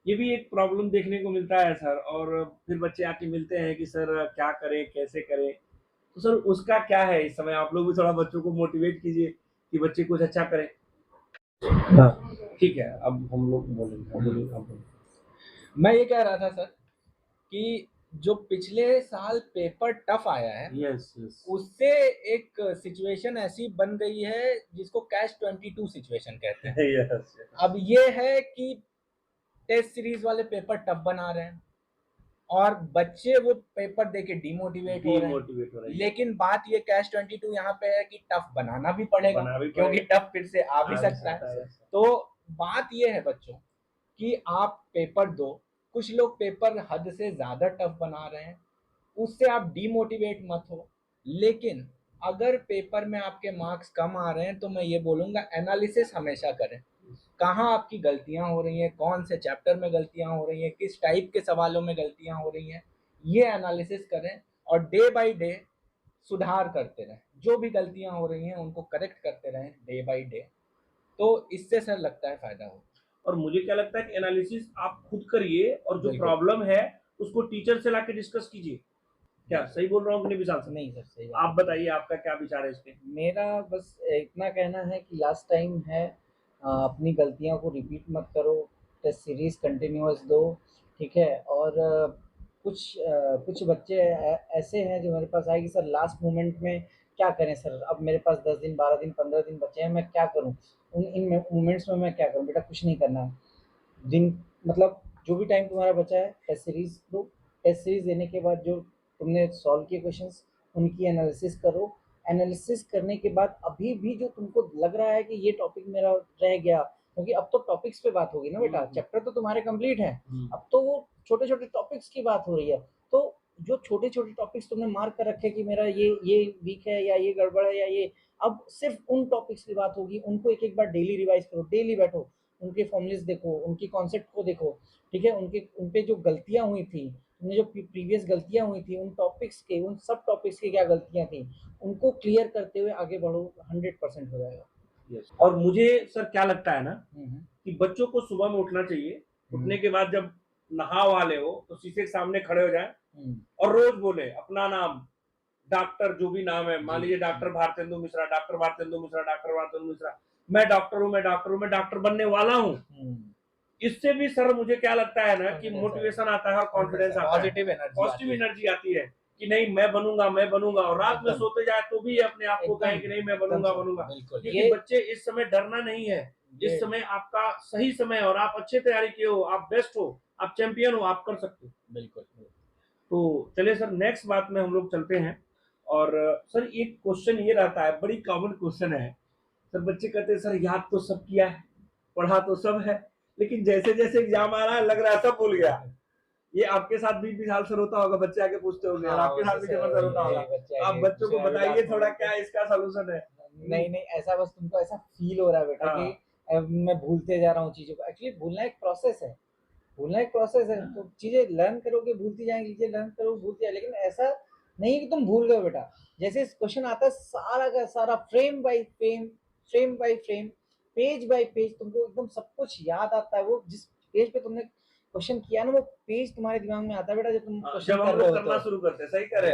ये भी एक प्रॉब्लम देखने को मिलता है सर। और फिर बच्चे आके मिलते हैं कि सर क्या करें, कैसे करें। तो सर उसका क्या है, इस समय आप लोग भी थोड़ा बच्चों को मोटिवेट कीजिए कि बच्चे कुछ अच्छा करें। हाँ, ठीक है, अब हम लोग बोलेंगे, बोलिए आप बोलिए। मैं ये कह रहा था सर कि जो पिछले साल पेपर टफ आया है, यस यस उससे एक सिचुएशन ऐसी बन गई है जिसको कैश 22 सिचुएशन कहते हैं। यस अब ये है कि टेस्ट सीरीज वाले पेपर टफ बना रहे हैं और बच्चे वो पेपर देके डिमोटिवेट हो रहे हैं। डिमोटिवेट हो रही है। लेकिन बात ये कैश 22 यहाँ पे है कि टफ बनाना भी पड़ेगा, बना भी क्योंकि पड़ेगा। टफ फिर से आ भी सकता है। तो बात ये है बच्चों कि आप पेपर दो। कुछ लोग पेपर हद से ज्यादा टफ बना रहे हैं, उससे आप डीमोटिवेट मत हो। लेकिन अगर पेपर में आपके मार्क्स कम आ रहे हैं तो मैं ये बोलूँगा एनालिसिस हमेशा करें। कहाँ आपकी गलतियाँ हो रही हैं, कौन से चैप्टर में गलतियाँ हो रही हैं, किस टाइप के सवालों में गलतियाँ हो रही हैं, ये एनालिसिस करें और डे बाय डे सुधार करते रहें। जो भी गलतियाँ हो रही हैं उनको करेक्ट करते रहें डे बाय डे। तो इससे सर लगता है फायदा हो। और मुझे क्या लगता है कि एनालिसिस आप खुद करिए और जो बिल्कुल। प्रॉब्लम है उसको टीचर से लाके डिस्कस कीजिए। क्या सही बोल रहा हूँ कि नहीं विशाल सर? नहीं सर, सही बात आप है। बताइए आपका क्या विचार है इस पे? मेरा बस इतना कहना है कि लास्ट टाइम है, अपनी गलतियों को रिपीट मत करो, टेस्ट सीरीज कंटिन्यूअस दो, ठीक है। और कुछ बच्चे ऐसे हैं जो मेरे पास आए कि सर लास्ट मोमेंट में क्या करें सर, अब मेरे पास 10 दिन 12 दिन 15 दिन बचे हैं, मैं क्या करूं, इन मोमेंट्स में मैं क्या करूं। बेटा कुछ नहीं करना है, दिन मतलब जो भी टाइम तुम्हारा बचा है टेस्ट सीरीज दो। टेस्ट सीरीज देने के बाद जो तुमने सॉल्व किए क्वेश्चंस उनकी एनालिसिस करो। एनालिसिस करने के बाद अभी भी जो तुमको लग रहा है कि ये टॉपिक मेरा रह गया, क्योंकि अब तो टॉपिक्स पे बात होगी ना बेटा, चैप्टर तो तुम्हारे कंप्लीट है, अब तो वो छोटे छोटे टॉपिक्स की बात हो रही है। तो जो छोटे छोटे टॉपिक्स तुमने मार्क कर रखे कि मेरा ये वीक है या ये गड़बड़ है या ये, अब सिर्फ उन टॉपिक्स की बात होगी। उनको एक एक बार डेली रिवाइज करो, डेली बैठो, उनके फॉर्मुलेस देखो, उनकी कॉन्सेप्ट को देखो, ठीक है। उन पे जो गलतियां हुई थी, तुमने जो प्रीवियस गलतियां हुई थी, उन टॉपिक्स के, उन सब टॉपिक्स की क्या गलतियां थी, उनको क्लियर करते हुए आगे बढ़ो, 100% हो जाएगा। Yes. और मुझे सर क्या लगता है ना कि बच्चों को सुबह में उठना चाहिए। उठने के बाद जब नहा वाले हो तो शीशे के सामने खड़े हो जाए और रोज बोले अपना नाम, डॉक्टर जो भी नाम है, मान लीजिए doctor Bharatendu Mishra, doctor Bharatendu Mishra, doctor Bharatendu Mishra, मैं डॉक्टर हूँ, मैं डॉक्टर हूँ, मैं डॉक्टर बनने वाला हूँ। इससे भी सर मुझे क्या लगता है ना कि मोटिवेशन आता है और कॉन्फिडेंस आता है, पॉजिटिव एनर्जी आती है कि नहीं मैं बनूंगा, मैं बनूंगा। और रात में सोते जाए तो भी अपने आप को कहें कि नहीं मैं बनूंगा बनूंगा। क्योंकि बच्चे इस समय डरना नहीं है, इस समय आपका सही समय है और आप अच्छे तैयारी किए हो, आप बेस्ट हो, आप चैंपियन हो, आप कर सकते हो। बिल्कुल। तो चलिए सर नेक्स्ट बात में हम लोग चलते हैं। और सर एक क्वेश्चन ये रहता है, बड़ी कॉमन क्वेश्चन है सर। बच्चे कहते हैं सर याद तो सब किया है, पढ़ा तो सब है, लेकिन जैसे जैसे एग्जाम आ रहा है लग रहा है सब भूल गया। ये आपके साथ भी विशाल सर होता होगा, बच्चे आके पूछते होंगे और आपके साथ भी जबर सर होता होगा। आप बच्चों को बताइए थोड़ा क्या इसका सोल्यूशन है। नहीं नहीं, ऐसा बस तुमको ऐसा फील हो रहा है बेटा कि मैं भूलते जा रहा हूँ चीजों को। एक्चुअली भूलना एक प्रोसेस है, भूलना एक प्रोसेस है। तो चीजें लर्न करोगे भूलती जाएंगी, चीजें लर्न करोगे भूलती जाएंगी, लेकिन ऐसा नहीं कि तुम भूल गए बेटा। जैसे क्वेश्चन आता है सारा का सारा, frame by frame, frame by frame, page bye page, तुमको एकदम सब कुछ याद आता है। वो जिस पेज पे तुमने क्वेश्चन किया ना, वो पेज तुम्हारे दिमाग में आता है बेटा जब तुम जब हम लोग करना शुरू करते हैं। सही करे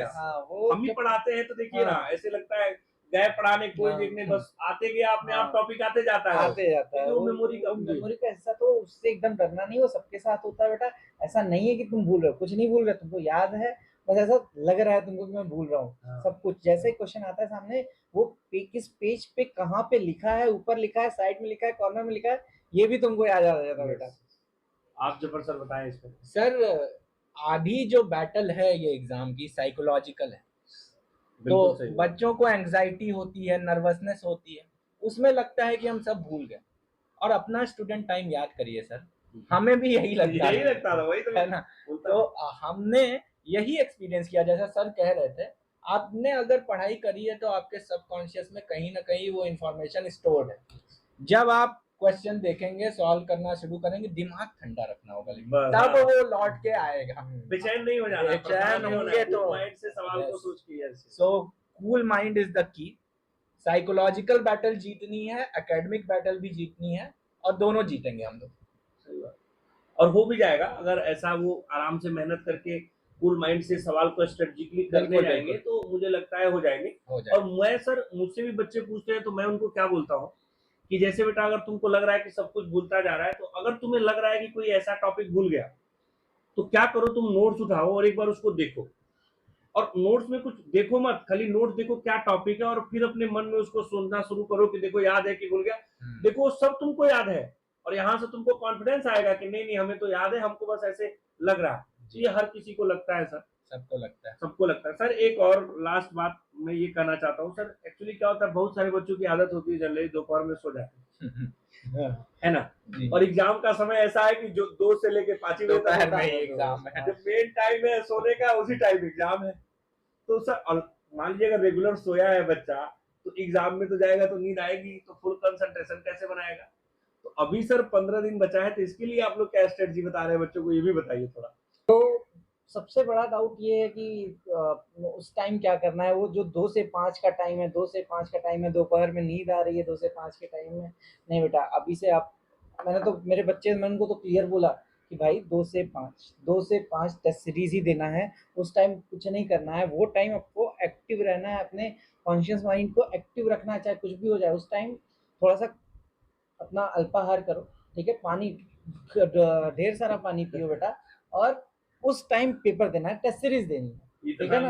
वो हम ही पढ़ाते हैं तो देखिए ना, ऐसे लगता है गए पढ़ाने कोई देखने, बस आते गए अपने आप टॉपिक आते जाता है, आते जाता है। वो मेमोरी का हिस्सा। तो उससे एकदम डरना नहीं, वो सबके साथ होता है बेटा। ऐसा नहीं है कि तुम भूल रहे हो, कुछ नहीं भूल रहे, तुमको याद है, बस ऐसा लग रहा है तुमको कि मैं भूल रहा हूँ सब कुछ। जैसे क्वेश्चन आता है सामने, वो किस पेज पे कहाँ पे लिखा है, ऊपर लिखा है, साइड में लिखा है, कॉर्नर में लिखा है, ये भी तुमको याद आ जाता है बेटा। आप जबर सर बताएं इस पे। सर आधी जो बैटल है ये एग्जाम की साइकोलॉजिकल है। तो बच्चों को एंग्जाइटी होती है, नर्वसनेस होती है, उसमें लगता है कि हम सब भूल गए। और अपना स्टूडेंट टाइम याद करिए सर, हमें भी यही लगता था, वही तो है ना। तो हमने यही एक्सपीरियंस किया, जैसा सर कह रहे थे, आपने अगर पढ़ाई करी है तो आपके सबकॉन्शियस में कहीं ना कहीं वो इंफॉर्मेशन स्टोर्ड है। जब आप क्वेश्चन देखेंगे, सॉल्व करना शुरू करेंगे, दिमाग ठंडा रखना होगा, लेकिन बस, तब हाँ। वो लौट के आएगा। बेचैन नहीं हो जाना, बेचैन परेशान नहीं होना, होंगे cool तो mind से सवाल को Yes. सोच के yes. So cool mind is the key. Psychological battle जीतनी है, एकेडमिक बैटल भी जीतनी है, और दोनों जीतेंगे हम लोग। सही बात। और हो भी जाएगा अगर ऐसा वो आराम से मेहनत करके कूल माइंड से सवाल को स्ट्रेटेजिकली करने बिल्कुल, जाएंगे तो मुझे लगता है हो जाएंगे। हो और जाएगा। मैं सर, मुझसे भी बच्चे पूछते हैं तो मैं उनको क्या बोलता हूँ कि जैसे बेटा अगर तुमको लग रहा है कि सब कुछ भूलता जा रहा है, तो अगर तुम्हें लग रहा है कि कोई ऐसा टॉपिक भूल गया तो क्या करो, तुम नोट्स उठाओ और एक बार उसको देखो। और नोट्स में कुछ देखो मत, खाली नोट्स देखो क्या टॉपिक है, और फिर अपने मन में उसको सोचना शुरू करो कि देखो याद है कि भूल गया। देखो सब तुमको याद है, और यहाँ से तुमको कॉन्फिडेंस आएगा कि नहीं नहीं हमें तो याद है, हमको बस ऐसे लग रहा है। ये हर किसी को लगता है सर, सबको लगता है। सबको लगता है सर। एक और लास्ट बात मैं ये कहना चाहता हूँ सर, एक्चुअली क्या होता है, बहुत सारे बच्चों की आदत होती है जनरली दोपहर में सो जाते हैं, है ना। जी। और एग्जाम का समय ऐसा है कि जो 2 से लेके 5 बजे तक दोपहर होता में है, ही एग्जाम है। जब मेन टाइम है सोने का उसी टाइम एग्जाम है। तो सर मान लीजिए अगर रेगुलर सोया है बच्चा तो एग्जाम में तो जाएगा तो नींद आएगी, तो फुल कंसंट्रेशन कैसे बनाएगा। तो अभी सर 15 दिन बचा है, तो इसके लिए आप लोग क्या स्ट्रेटजी बता रहे हैं बच्चों को, ये भी बताइए थोड़ा। सबसे बड़ा डाउट ये है कि उस टाइम क्या करना है। वो जो 2 से 5 का टाइम है, 2 से 5 का टाइम है, दोपहर में नींद आ रही है 2 से 5 के टाइम में, नहीं बेटा अभी से आप, मैंने उनको तो क्लियर बोला कि भाई 2 से 5 टेस्ट सीरीज ही देना है। उस टाइम कुछ नहीं करना है, वो टाइम आपको एक्टिव रहना है, अपने कॉन्शियस माइंड को एक्टिव रखना है, चाहे कुछ भी हो जाए। उस टाइम थोड़ा सा अपना अल्पाहार करो, ठीक है, पानी ढेर सारा पानी पियो बेटा, और उस टाइम पेपर देना है, टेस्ट सीरीज देनी है, ठीक है ना।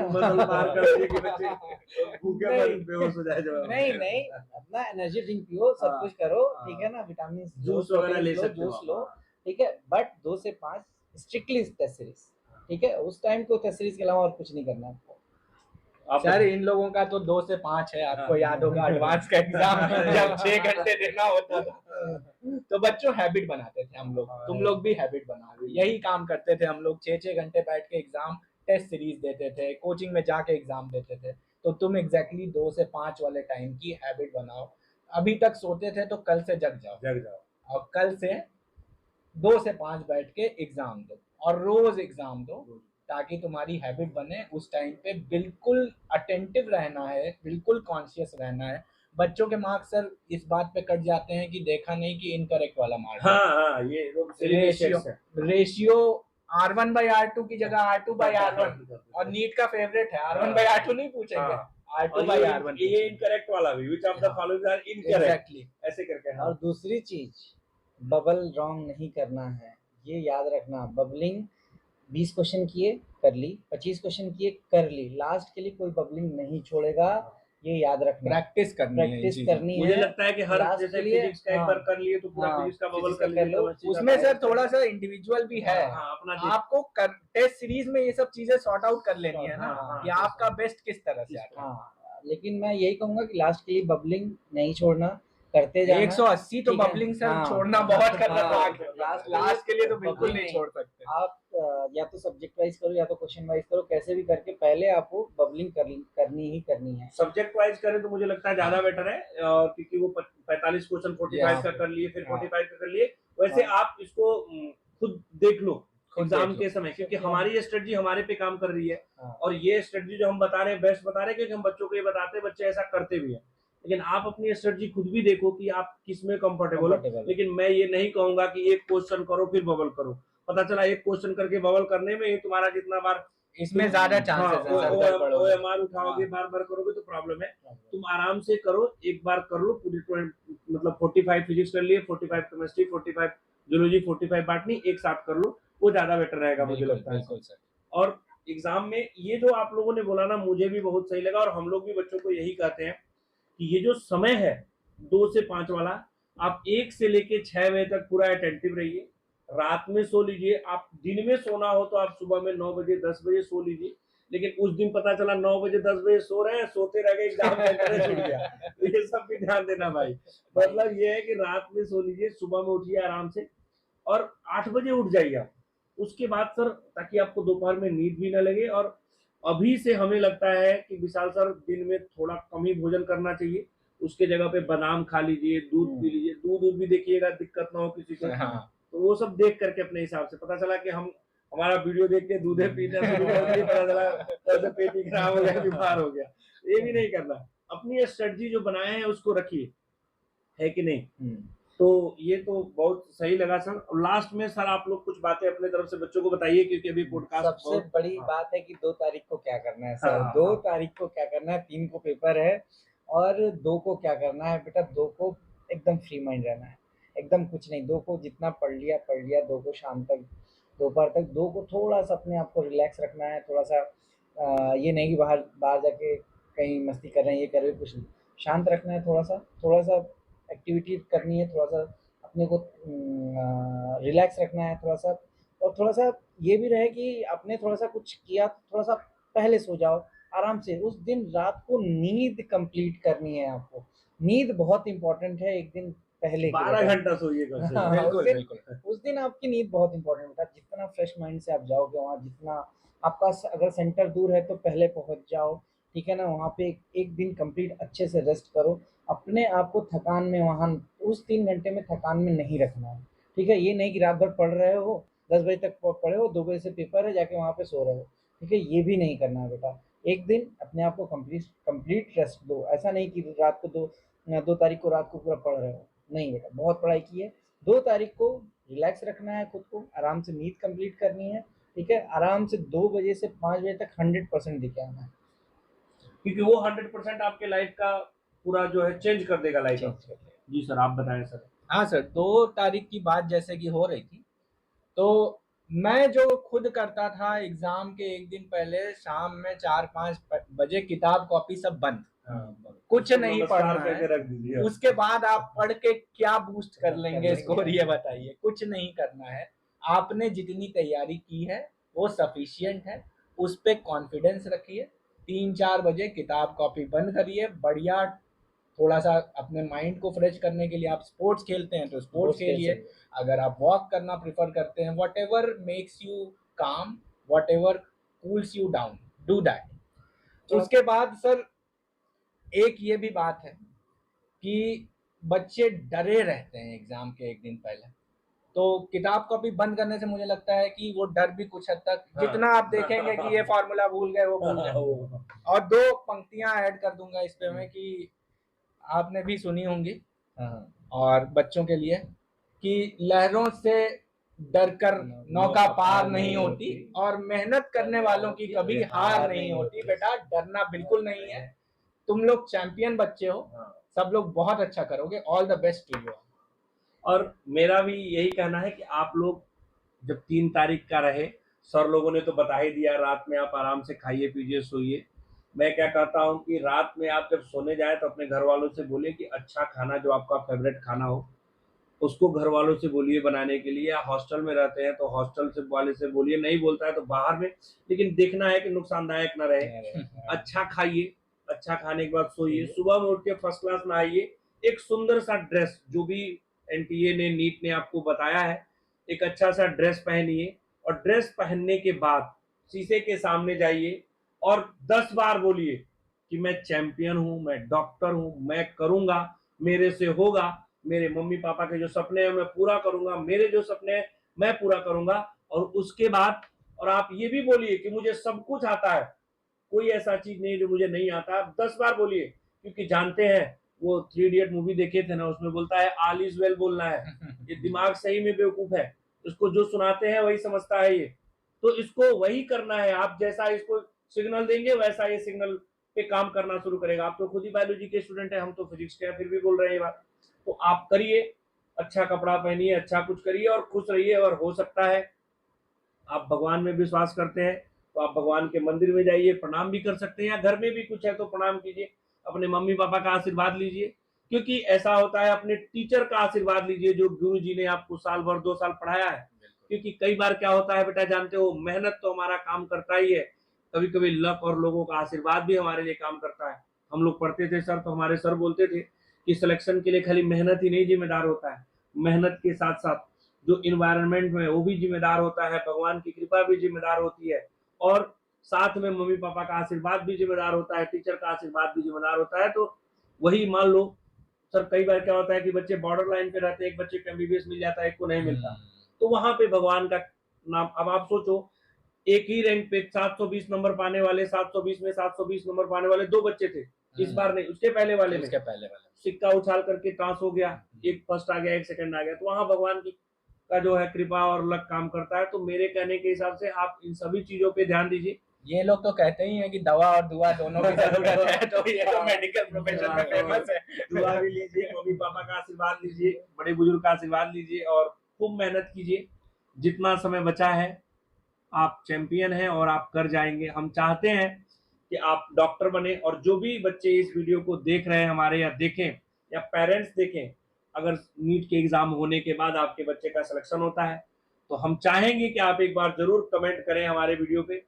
नहीं अपना एनर्जी ड्रिंक पियो, सब कुछ करो, ठीक है ना, विटामिन जूस वगैरह ले सकते हो, जूस लो, ठीक है, बट 2 से 5 स्ट्रिक्टली टेस्ट सीरीज, ठीक है। उस टाइम को टेस्ट सीरीज के अलावा और कुछ नहीं करना है आपको। सर इन लोगों का तो 2 से 5 है, आपको याद होगा एडवांस का एग्जाम जब 6 घंटे देना होता था, तो बच्चों हैबिट बनाते थे हम लोग, तुम लोग भी हैबिट बना, यही काम करते थे हम लोग। 6 घंटे बैठ के एग्जाम टेस्ट सीरीज देते थे, कोचिंग में जाके एग्जाम देते थे। तो तुम एग्जैक्टली 2 से 5 वाले टाइम की हैबिट बनाओ। अभी तक सोते थे तो कल से जग जाओ, और कल से 2 से 5 बैठ के एग्जाम दो, और रोज एग्जाम दो, ताकि तुम्हारी हैबिट बने। उस टाइम पे बिल्कुल अटेंटिव रहना है, बिल्कुल कॉन्शियस रहना है। बच्चों के मार्क्स सर इस बात पे कट जाते हैं कि देखा नहीं कि इनकरेक्ट वाला मार्क्स। हाँ, ये रेशियो R1 by R2 की जगह R2 by R1, और नीट का फेवरेट है R1 by R2 नहीं पूछेंगे, R2 by R1। ये इनकरेक्ट वाला भी, which of the following are incorrect, exactly ऐसे करके। और दूसरी चीज, बबल रॉन्ग नहीं करना है, ये याद रखना। बबलिंग 20 क्वेश्चन किए कर ली, 25 क्वेश्चन किए कर ली, लास्ट के लिए कोई बबलिंग नहीं छोड़ेगा, ये याद रखना। प्रैक्टिस करनी है। मुझे लगता है कि हर लास्ट जैसे के लिए, फिजिक्स का एक बार कर लिए तो पूरा हाँ, फिजिक्स का बबल फिजिक्स कर का कर लिए, लो। तो उसमें सर थोड़ा सा इंडिविजुअल भी है, अपना आपको टेस्ट सीरीज में ये सब चीजें सॉर्ट आउट कर लेनी है ना, हाँ, कि आपका बेस्ट किस तरह से आता है। हाँ, लेकिन मैं यही कहूंगा कि लास्ट के लिए बबलिंग नहीं छोड़ना, करते जाना। 180 तो ठीक है, बबलिंग सर हाँ, छोड़ना बहुत खतरनाक है। लास्ट लास्ट के लिए तो बिल्कुल बबलिंग नहीं छोड़ सकते। आप या तो सब्जेक्ट वाइज करो या तो क्वेश्चन वाइज करो, कैसे भी करके पहले आपको बबलिंग करनी ही करनी है। सब्जेक्ट वाइज करें तो मुझे लगता है ज्यादा बेटर है, क्योंकि वो 45 क्वेश्चन 45 का कर लिए, फिर 45 का कर लिए, वैसे आप इसको खुद देख लो एग्जाम के समय, क्योंकि हमारी स्ट्रेटजी हमारे पे काम कर रही है। और ये स्ट्रेटजी जो हम बता रहे हैं बेस्ट बता रहे हैं, क्योंकि हम बच्चों को ये बताते हैं, बच्चे ऐसा करते भी हैं। लेकिन आप अपनी स्ट्रेटजी खुद भी देखो कि आप किस में कंफर्टेबल हो। लेकिन मैं ये नहीं कहूंगा कि एक क्वेश्चन करो फिर बबल करो, पता चला एक क्वेश्चन करके बबल करने में ये तुम्हारा जितना बार इसमें ज्यादा चांसेस है, OMR उठाओगे बार बार करोगे तो प्रॉब्लम है। तुम आराम से करो, एक बार कर लो पूरी, मतलब 45 फिजिक्स कर लिए, 45 केमिस्ट्री, 45 जूलॉजी, 45 बॉटनी एक साथ कर लो, वो ज्यादा बेटर रहेगा मुझे लगता है। और एग्जाम में ये जो आप लोगों ने बोला ना, मुझे भी बहुत सही लगा, और हम लोग भी बच्चों को यही कहते हैं कि ये जो समय है 2 से 5 वाला, आप 1 से लेके 6 बजे तक पूरा अटेंटिव रहिए। रात में सो लीजिए, आप दिन में सोना हो तो आप सुबह में 9 बजे 10 बजे सो लीजिए। लेकिन उस दिन पता चला 9 बजे 10 बजे सो रहे हैं, सोते रह गए, एग्जाम सेंटर छूट गया, तो ये सब भी ध्यान देना भाई। मतलब ये है कि रात में सो लीजिए, सुबह में उठिए आराम से, और 8 बजे उठ जाइए आप। उसके बाद सर, ताकि आपको दोपहर में नींद भी ना लगे, और अभी से हमें लगता है कि विशाल सर दिन में थोड़ा कम ही भोजन करना चाहिए, उसके जगह पे बादाम खा लीजिए, दूध पी लीजिए, दूध भी देखिएगा दिक्कत ना हो किसी को। हाँ तो वो सब देख करके अपने हिसाब से, पता चला कि हम हमारा वीडियो देख के दूधे पीना शुरू कर दिए, पता चला तो पेट ही खराब हो गया, बीमार हो गया। ये भी नहीं करना, अपनी स्ट्रेटजी जो बनाए हैं उसको रखिए, है कि नहीं। तो ये तो बहुत सही लगा सर। लास्ट में सर आप लोग कुछ बातें अपने तरफ से बच्चों को बताइए, क्योंकि अभी पॉडकास्ट सबसे बड़ी बात है कि 2 तारीख को क्या करना है सर। 2 तारीख को क्या करना है, 3 को पेपर है और 2 को क्या करना है बेटा, 2 को एकदम फ्री माइंड रहना है, एकदम कुछ नहीं। 2 को जितना पढ़ लिया, 2 को शाम तक, दोपहर तक 2 को थोड़ा सा अपने आप को रिलैक्स रखना है, थोड़ा सा ये नहीं कि बाहर जाके कहीं मस्ती कर रहे हैं, ये कर रहे हैं, कुछ नहीं, शांत रखना है, थोड़ा सा एक्टिविटी करनी है, थोड़ा सा अपने को रिलैक्स रखना है थोड़ा सा, और थोड़ा सा ये भी रहे कि आपने थोड़ा सा कुछ किया, थोड़ा सा पहले सो जाओ आराम से। उस दिन रात को नींद कंप्लीट करनी है आपको, नींद बहुत इंपॉर्टेंट है। एक दिन पहले 12 घंटा सोइएगा। बिल्कुल। उस दिन आपकी नींद बहुत इंपॉर्टेंट होता है। जितना फ्रेश माइंड से आप जाओगे वहाँ, जितना आपका अगर सेंटर दूर है तो पहले पहुँच जाओ, ठीक है ना। वहाँ पे एक दिन कंप्लीट अच्छे से रेस्ट करो, अपने आप को थकान में वहाँ उस 3 घंटे में थकान में नहीं रखना है, ठीक है। ये नहीं कि रात भर पढ़ रहे हो, 10 बजे तक पढ़े हो, 2 बजे से पेपर है, जाके वहाँ पे सो रहे हो, ठीक है। ये भी नहीं करना है बेटा। एक दिन अपने आप को कंप्लीट रेस्ट दो। ऐसा नहीं कि रात को 2 तारीख को रात को पूरा पढ़ रहे हो, नहीं बेटा, बहुत पढ़ाई की है। 2 तारीख को रिलैक्स रखना है खुद को, आराम से नींद कंप्लीट करनी है, ठीक है। आराम से 2 बजे से 5 बजे तक 100% देके आना है, क्योंकि वो 100% आपके लाइफ का पूरा जो है चेंज कर देगा लाइफ। जी सर, आप बताएं सर। हाँ सर, 2 तारीख की बात जैसे कि हो रही थी, तो मैं जो खुद करता था एग्जाम के एक दिन पहले शाम में 4-5 बजे किताब कॉपी सब बंद, कुछ नहीं पढ़ना है। रख दीजिए। उसके बाद आप पढ़ के क्या बूस्ट कर लेंगे स्कोर, ये बताइए। कुछ नहीं करना है, आपने जितनी तैयारी की है वो सफिशिएंट है, उस पे कॉन्फिडेंस रखिए। 3-4 बजे किताब कॉपी बंद करिए, बढ़िया थोड़ा सा अपने माइंड को फ्रेश करने के लिए आप स्पोर्ट्स खेलते हैं तो स्पोर्ट्स खेलिए, अगर आप वॉक करना प्रेफर करते हैं, वट एवर मेक्स यू काम, what ever cools you down, do that. उसके बाद सर एक ये भी बात है कि बच्चे डरे रहते हैं एग्जाम के एक दिन पहले, तो किताब कॉपी बंद करने से मुझे लगता है कि वो डर भी कुछ हद तक, जितना आप देखेंगे कि ये फार्मूला भूल गए वो भूल गए। और 2 पंक्तियां ऐड कर दूंगा इस पे मैं कि आपने भी सुनी होंगी और बच्चों के लिए कि लहरों से डरकर नौका पार नहीं होती और मेहनत करने वालों की कभी हार नहीं होती। बेटा डरना बिल्कुल नहीं है, तुम लोग चैंपियन बच्चे हो, सब लोग बहुत अच्छा करोगे, all the best to you. और मेरा भी यही कहना है कि आप लोग जब 3 तारीख का रहे, सर लोगों ने तो बता ही दिया, रात में आप आराम से खाइए पीजिए सोइए। मैं क्या कहता हूँ कि रात में आप जब सोने जाए तो अपने घर वालों से बोलिए कि अच्छा खाना जो आपका फेवरेट खाना हो उसको घर वालों से बोलिए बनाने के लिए, या हॉस्टल में रहते हैं तो हॉस्टल से वाले से बोलिए, नहीं बोलता है तो बाहर में, लेकिन देखना है कि नुकसानदायक ना रहे। अच्छा खाइए, अच्छा खाने के बाद सोइए, सुबह में उठ के फर्स्ट क्लास नहाइए, एक सुंदर सा ड्रेस जो भी एनटीए ने नीट ने आपको बताया है, एक अच्छा सा ड्रेस पहनिए, और ड्रेस पहनने के बाद शीशे के सामने जाइए और 10 बार बोलिए कि मैं चैंपियन हूं, मैं डॉक्टर हूं, मैं करूंगा, मेरे से होगा, मेरे मम्मी पापा के जो सपने हैं मैं पूरा करूंगा, मेरे जो सपने हैं मैं पूरा करूंगा। और उसके बाद और आप ये भी बोलिए कि मुझे सब कुछ आता है, कोई ऐसा चीज नहीं जो मुझे नहीं आता। आप 10 बार बोलिए, क्योंकि जानते हैं वो 3 इडियट मूवी देखे थे ना, उसमें बोलता है ऑल इज वेल बोलना है। ये दिमाग सही में बेवकूफ है, इसको जो सुनाते हैं वही समझता है ये, तो इसको वही करना है। आप जैसा इसको सिग्नल देंगे वैसा ये सिग्नल पे काम करना शुरू करेगा। आप तो खुद ही बायोलॉजी के स्टूडेंट है, हम तो फिजिक्स के हैं, फिर भी बोल रहे हैं ये बात। तो आप करिए, अच्छा कपड़ा पहनिए, अच्छा कुछ करिए और खुश रहिए। और हो सकता है आप भगवान में विश्वास करते हैं तो आप भगवान के मंदिर में जाइए, प्रणाम भी कर सकते हैं, या घर में भी कुछ है तो प्रणाम कीजिए, अपने मम्मी पापा का आशीर्वाद लीजिए, क्योंकि ऐसा होता है अपने टीचर का आशीर्वाद लीजिए जो गुरु जी ने आपको साल भर 2 साल पढ़ाया है। क्योंकि कई बार क्या होता है बेटा, जानते हो, मेहनत तो हमारा काम करता ही है, कभी कभी लक और लोगों का आशीर्वाद भी हमारे लिए काम करता है। हम लोग पढ़ते थे सर, तो हमारे सर बोलते थे कि सिलेक्शन के लिए खाली मेहनत ही नहीं जिम्मेदार होता है, मेहनत के साथ साथ जो इन्वायरमेंट में वो भी जिम्मेदार होता है, भगवान की कृपा भी जिम्मेदार होती है, और साथ में मम्मी पापा का आशीर्वाद भी जिम्मेदार होता है, टीचर का आशीर्वाद भी जिम्मेदार होता है। तो वही मान लो सर, कई बार क्या होता है कि बच्चे बॉर्डर लाइन पे रहते हैं, एक बच्चे को एमबीबीएस मिल जाता है, एक को नहीं मिलता, तो वहां पे भगवान का नाम। अब आप सोचो, एक ही रैंक पे 720 नंबर पाने वाले, 720 में 720 नंबर पाने वाले 2 बच्चे थे, इस बार नहीं, उसके पहले वाले में सिक्का उछाल करके ट्रांस हो गया, एक फर्स्ट आ गया, एक सेकंड आ गया। तो वहां भगवान की का जो है कृपा और लक काम करता है। तो मेरे कहने के हिसाब से आप इन सभी चीजों पे ध्यान दीजिए। ये लोग तो कहते ही हैं कि दवा और दुआ दोनों की जरूरत है, तो ये तो मेडिकल प्रोफेशन में फेमस है। दुआ भी लीजिए, मम्मी पापा का आशीर्वाद लीजिए, बड़े बुजुर्ग का आशीर्वाद लीजिए और खूब मेहनत कीजिए। जितना समय बचा है, आप चैंपियन हैं और आप कर जाएंगे। हम चाहते हैं कि आप डॉक्टर बने, और जो भी बच्चे इस वीडियो को देख रहे हैं हमारे, या देखें या पेरेंट्स देखें, अगर नीट के एग्जाम होने के बाद आपके बच्चे का सिलेक्शन होता है, तो हम चाहेंगे कि आप एक बार जरूर कमेंट करें हमारे वीडियो पे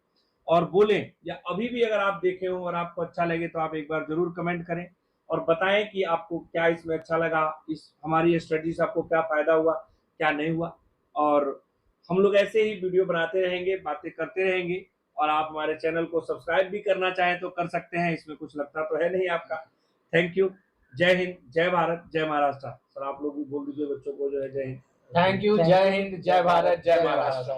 और बोलें, या अभी भी अगर आप देखे हो और आपको अच्छा लगे तो आप एक बार जरूर कमेंट करें और बताएं कि आपको क्या इसमें अच्छा लगा, इस हमारी स्ट्रेटजी से आपको क्या फायदा हुआ, क्या नहीं हुआ। और हम लोग ऐसे ही वीडियो बनाते रहेंगे, बातें करते रहेंगे। और आप हमारे चैनल को सब्सक्राइब भी करना चाहें तो कर सकते हैं, इसमें कुछ लगता तो है नहीं आपका। Thank you. जय हिंद, जय भारत, जय महाराष्ट्र। सर आप लोग भी बोल दीजिए बच्चों को जो है जय हिंद। Thank you. जय हिंद, जय भारत, जय महाराष्ट्र।